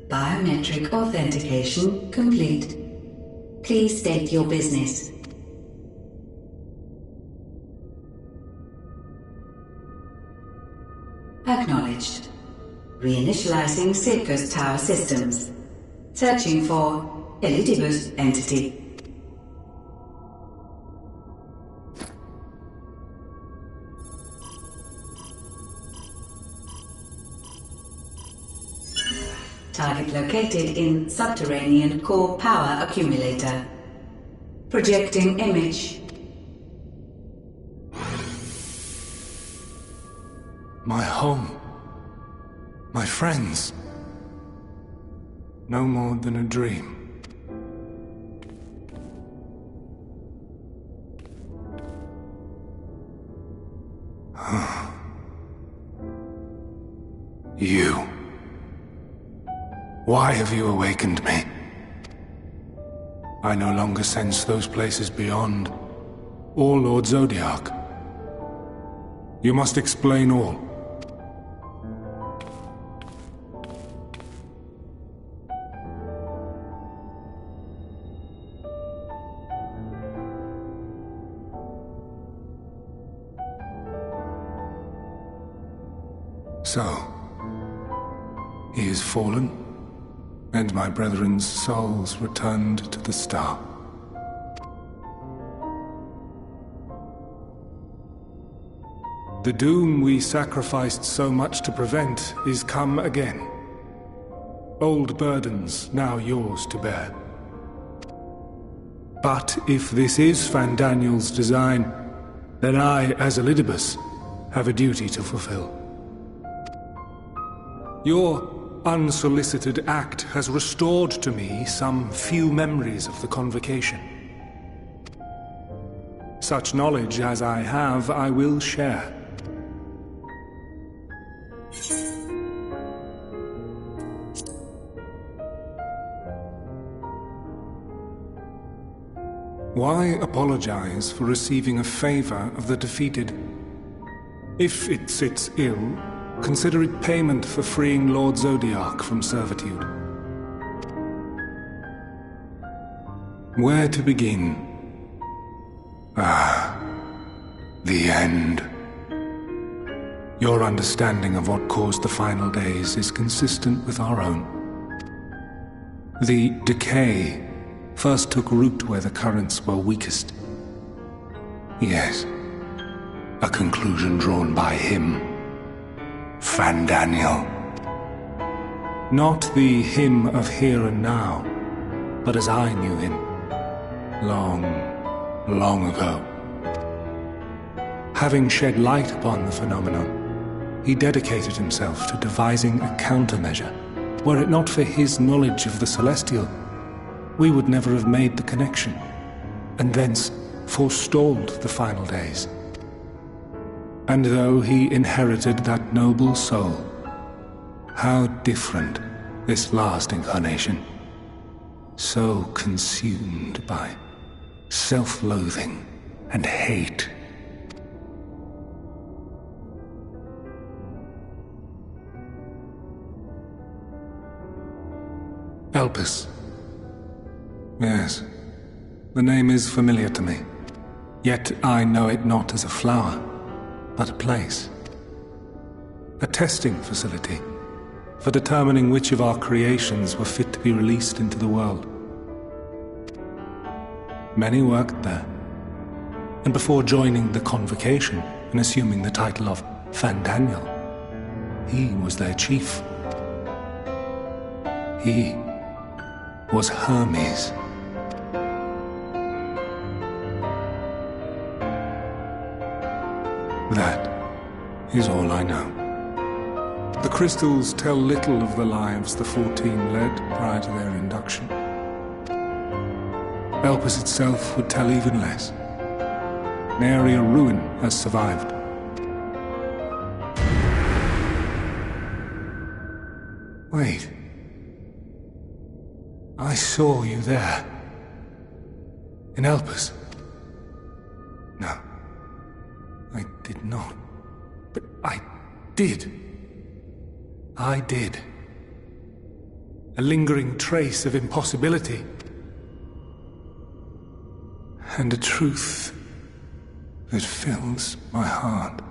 Biometric authentication complete. Please state your business. Acknowledged. Reinitializing Circus Tower systems. Searching for Elidibus entity. Target located in subterranean core power accumulator. Projecting image. My home. My friends. No more than a dream. You. Why have you awakened me? I no longer sense those places beyond, or Lord Zodiac. You must explain all. So, he is fallen, and my brethren's souls returned to the star. The doom we sacrificed so much to prevent is come again. Old burdens now yours to bear. But if this is Fandaniel's design, then I, as Elidibus, have a duty to fulfill. Your unsolicited act has restored to me some few memories of the Convocation. Such knowledge as I have, I will share. Why apologize for receiving a favor of the defeated? If it sits ill, consider it payment for freeing Lord Zodiac from servitude. Where to begin? The end. Your understanding of what caused the final days is consistent with our own. The decay first took root where the currents were weakest. Yes, a conclusion drawn by him. Fandaniel. Not the him of here and now, but as I knew him. Long, long ago. Having shed light upon the phenomenon, he dedicated himself to devising a countermeasure. Were it not for his knowledge of the Celestial, we would never have made the connection, and thence forestalled the final days. And though he inherited that noble soul, how different this last incarnation, so consumed by self-loathing and hate. Elpis. Yes, the name is familiar to me, yet I know it not as a flower, but a place. A testing facility for determining which of our creations were fit to be released into the world. Many worked there, and before joining the Convocation and assuming the title of Fandaniel, he was their chief. He was Hermes. That is all I know. The crystals tell little of the lives the 14 led prior to their induction. Elpis itself would tell even less. Nary a ruin has survived. Wait. I saw you there. In Elpis. No. I did not. But I did. I did. A lingering trace of impossibility. And a truth that fills my heart.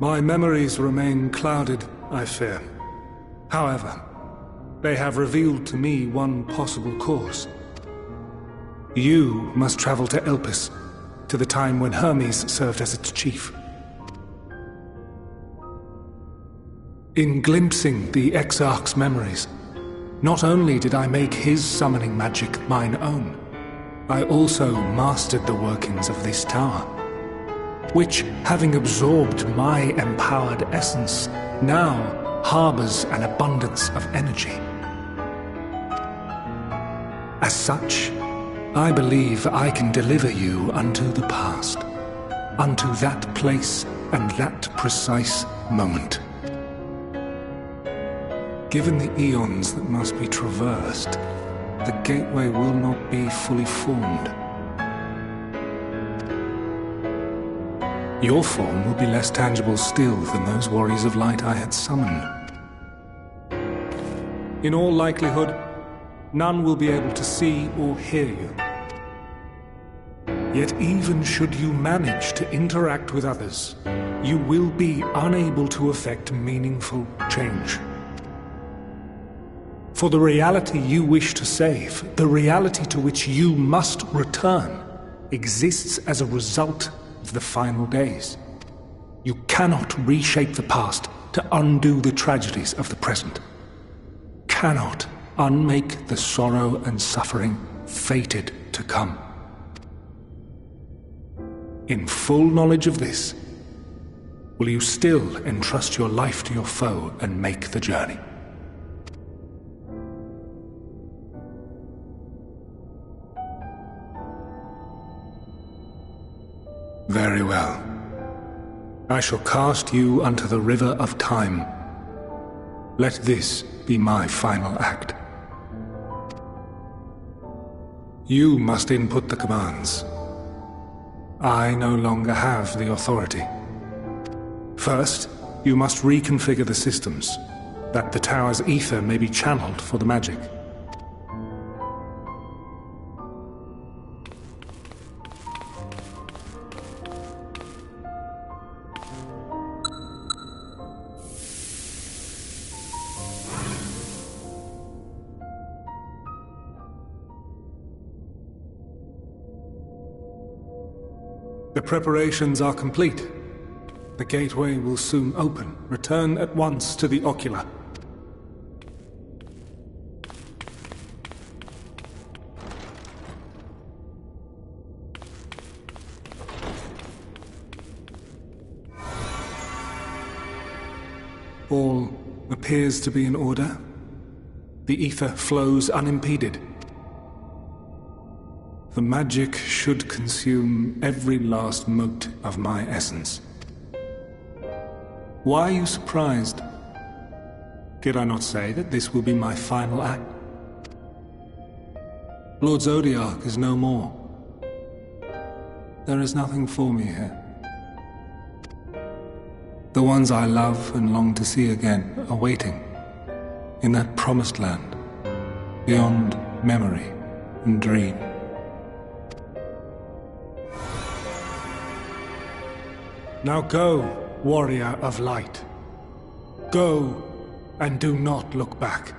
My memories remain clouded, I fear. However, they have revealed to me one possible course. You must travel to Elpis to the time when Hermes served as its chief. In glimpsing the Exarch's memories, not only did I make his summoning magic mine own, I also mastered the workings of this tower, which, having absorbed my empowered essence, now harbors an abundance of energy. As such, I believe I can deliver you unto the past, unto that place and that precise moment. Given the eons that must be traversed, the gateway will not be fully formed. Your form will be less tangible still than those warriors of light I had summoned. In all likelihood, none will be able to see or hear you. Yet even should you manage to interact with others, you will be unable to effect meaningful change. For the reality you wish to save, the reality to which you must return, exists as a result of the final days. You cannot reshape the past to undo the tragedies of the present. Cannot unmake the sorrow and suffering fated to come. In full knowledge of this, will you still entrust your life to your foe and make the journey? Very well. I shall cast you unto the river of time. Let this be my final act. You must input the commands. I no longer have the authority. First, you must reconfigure the systems, that the tower's ether may be channeled for the magic. The preparations are complete. The gateway will soon open. Return at once to the ocular. All appears to be in order. The ether flows unimpeded. The magic should consume every last mote of my essence. Why are you surprised? Did I not say that this will be my final act? Lord Zodiac is no more. There is nothing for me here. The ones I love and long to see again are waiting in that promised land, beyond memory and dream. Now go, warrior of light. Go, and do not look back.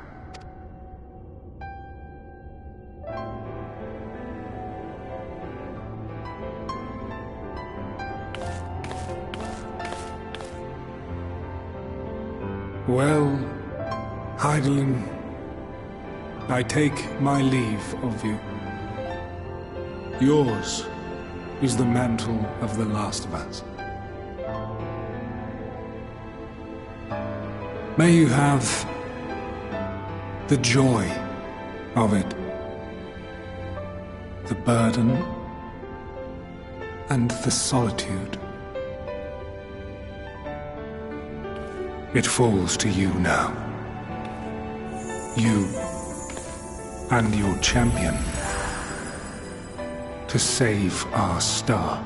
Well, Hydaelyn, I take my leave of you. Yours is the mantle of the last of us. May you have the joy of it, the burden, and the solitude. It falls to you now. You and your champion to save our star.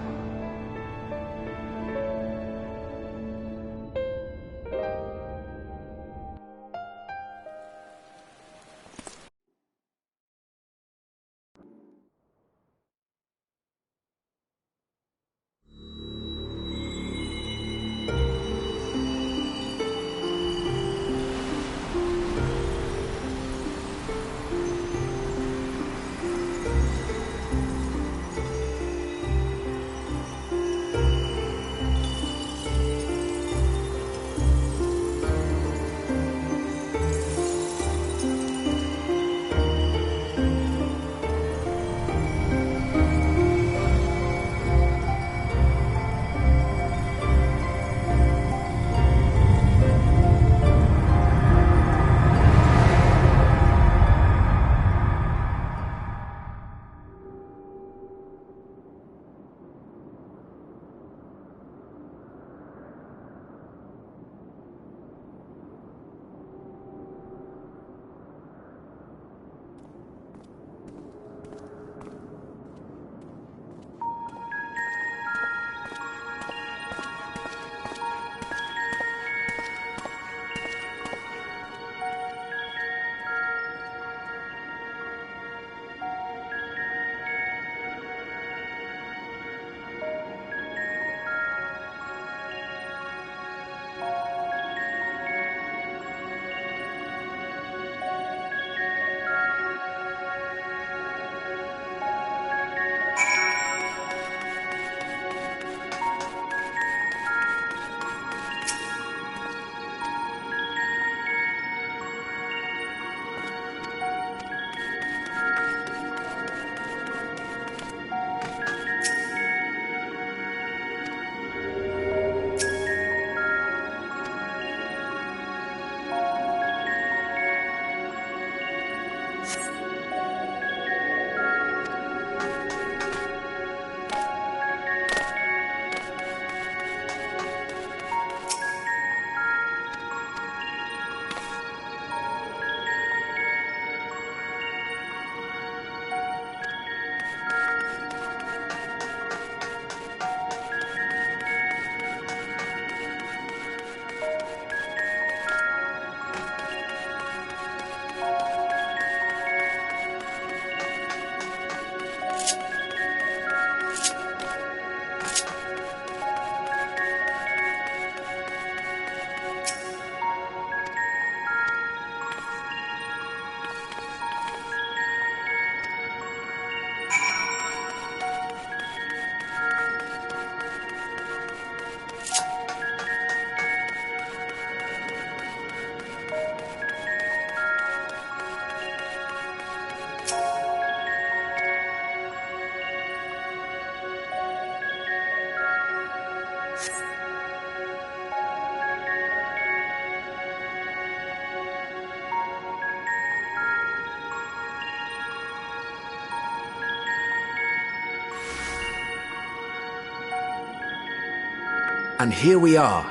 And here we are,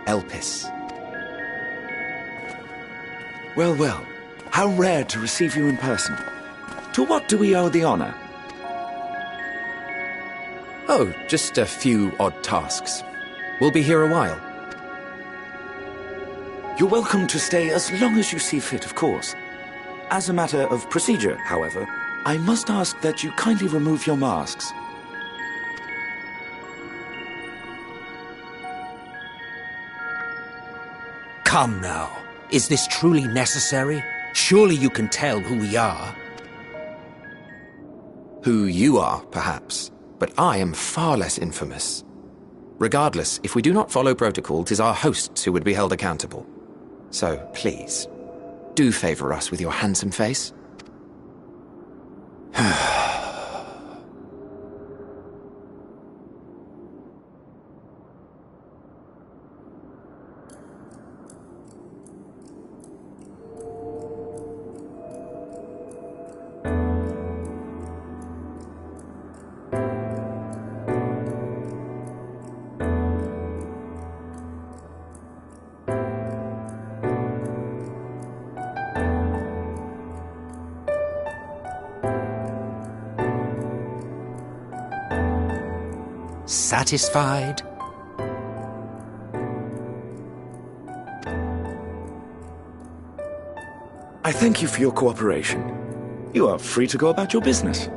Elpis. Well, well, how rare to receive you in person. To what do we owe the honor? Oh, just a few odd tasks. We'll be here a while. You're welcome to stay as long as you see fit, of course. As a matter of procedure, however, I must ask that you kindly remove your masks. Come now. Is this truly necessary? Surely you can tell who we are. Who you are, perhaps, but I am far less infamous. Regardless, if we do not follow protocol, 'tis our hosts who would be held accountable. So, please, do favor us with your handsome face. Satisfied? I thank you for your cooperation. You are free to go about your business.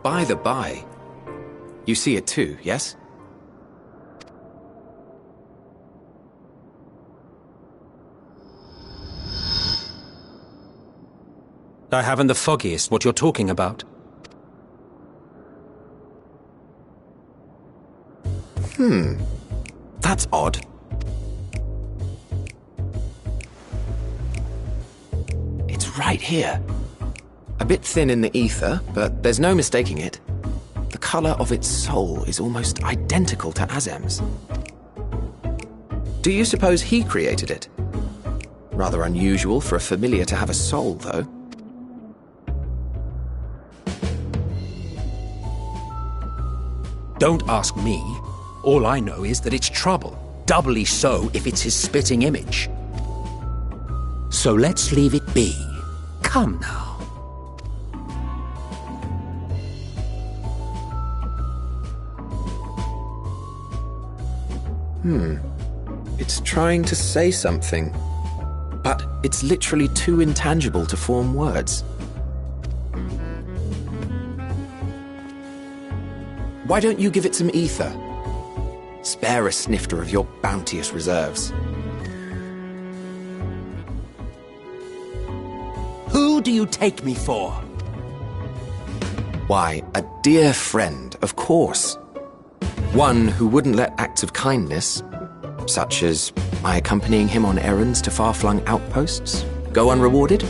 By the by, you see it too, yes? I haven't the foggiest what you're talking about. That's odd. It's right here. A bit thin in the ether, but there's no mistaking it. The color of its soul is almost identical to Azem's. Do you suppose he created it? Rather unusual for a familiar to have a soul, though. Don't ask me. All I know is that it's trouble. Doubly so if it's his spitting image. So let's leave it be. Come now. It's trying to say something, but it's literally too intangible to form words. Why don't you give it some ether? Spare a snifter of your bounteous reserves. Who do you take me for? Why, a dear friend, of course. One who wouldn't let acts of kindness, such as my accompanying him on errands to far-flung outposts, go unrewarded?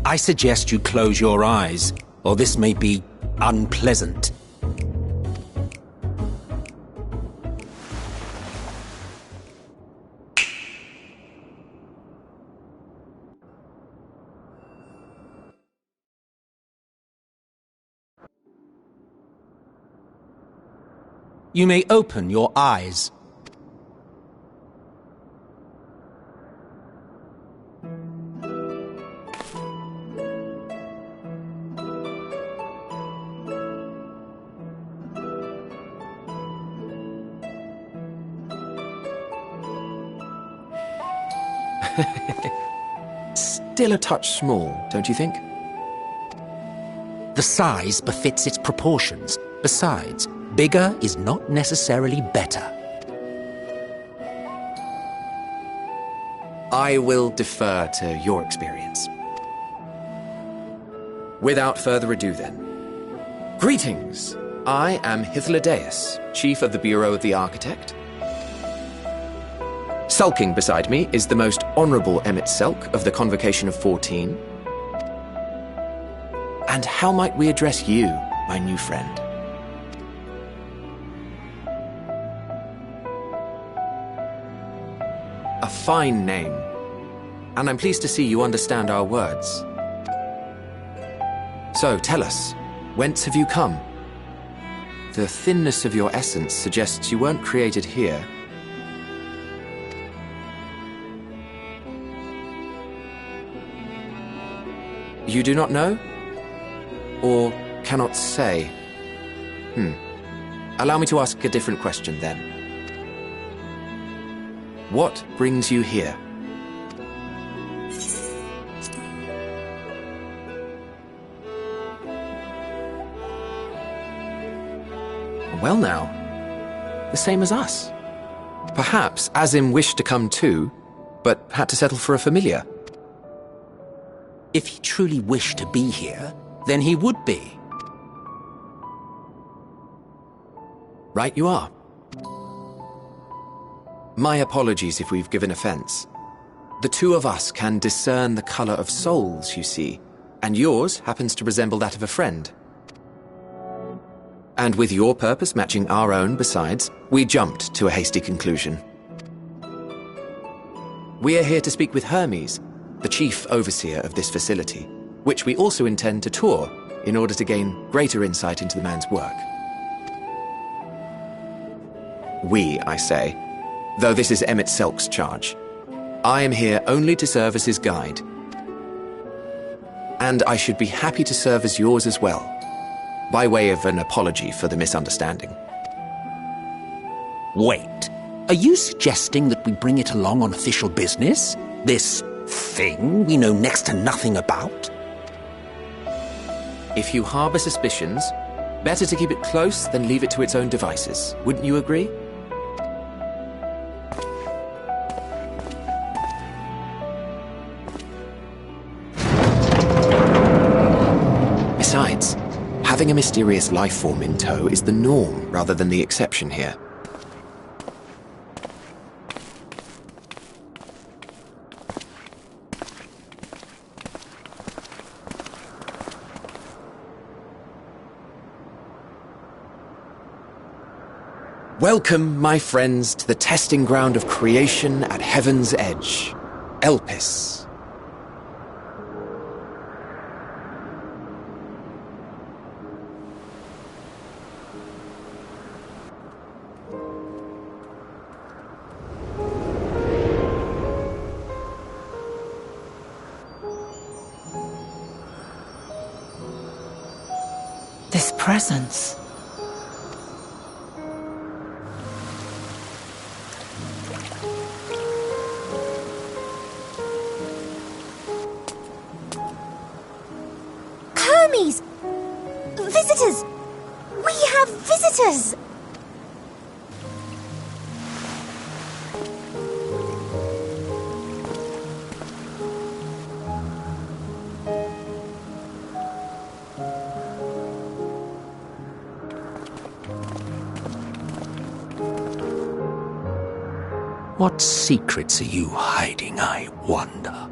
I suggest you close your eyes, or this may be unpleasant. You may open your eyes. Still a touch small, don't you think? The size befits its proportions. Besides, bigger is not necessarily better. I will defer to your experience. Without further ado then, greetings, I am Hythlodaeus, Chief of the Bureau of the Architect. Sulking beside me is the most honourable Emmett Selk of the Convocation of 14. And how might we address you, my new friend? A fine name, and I'm pleased to see you understand our words. So, tell us, whence have you come? The thinness of your essence suggests you weren't created here. You do not know? Or cannot say? Allow me to ask a different question then. What brings you here? Well now, the same as us. Perhaps Azim wished to come too, but had to settle for a familiar. If he truly wished to be here, then he would be. Right you are. My apologies if we've given offense. The two of us can discern the color of souls, you see, and yours happens to resemble that of a friend. And with your purpose matching our own besides, we jumped to a hasty conclusion. We are here to speak with Hermes, the chief overseer of this facility, which we also intend to tour in order to gain greater insight into the man's work. We, I say, though this is Emmett Selk's charge. I am here only to serve as his guide. And I should be happy to serve as yours as well, by way of an apology for the misunderstanding. Wait, are you suggesting that we bring it along on official business? This thing we know next to nothing about? If you harbor suspicions, better to keep it close than leave it to its own devices. Wouldn't you agree? Besides, having a mysterious life form in tow is the norm rather than the exception here. Welcome, my friends, to the testing ground of creation at Heaven's Edge, Elpis. This presence. Hermes! Visitors! We have visitors! What secrets are you hiding, I wonder?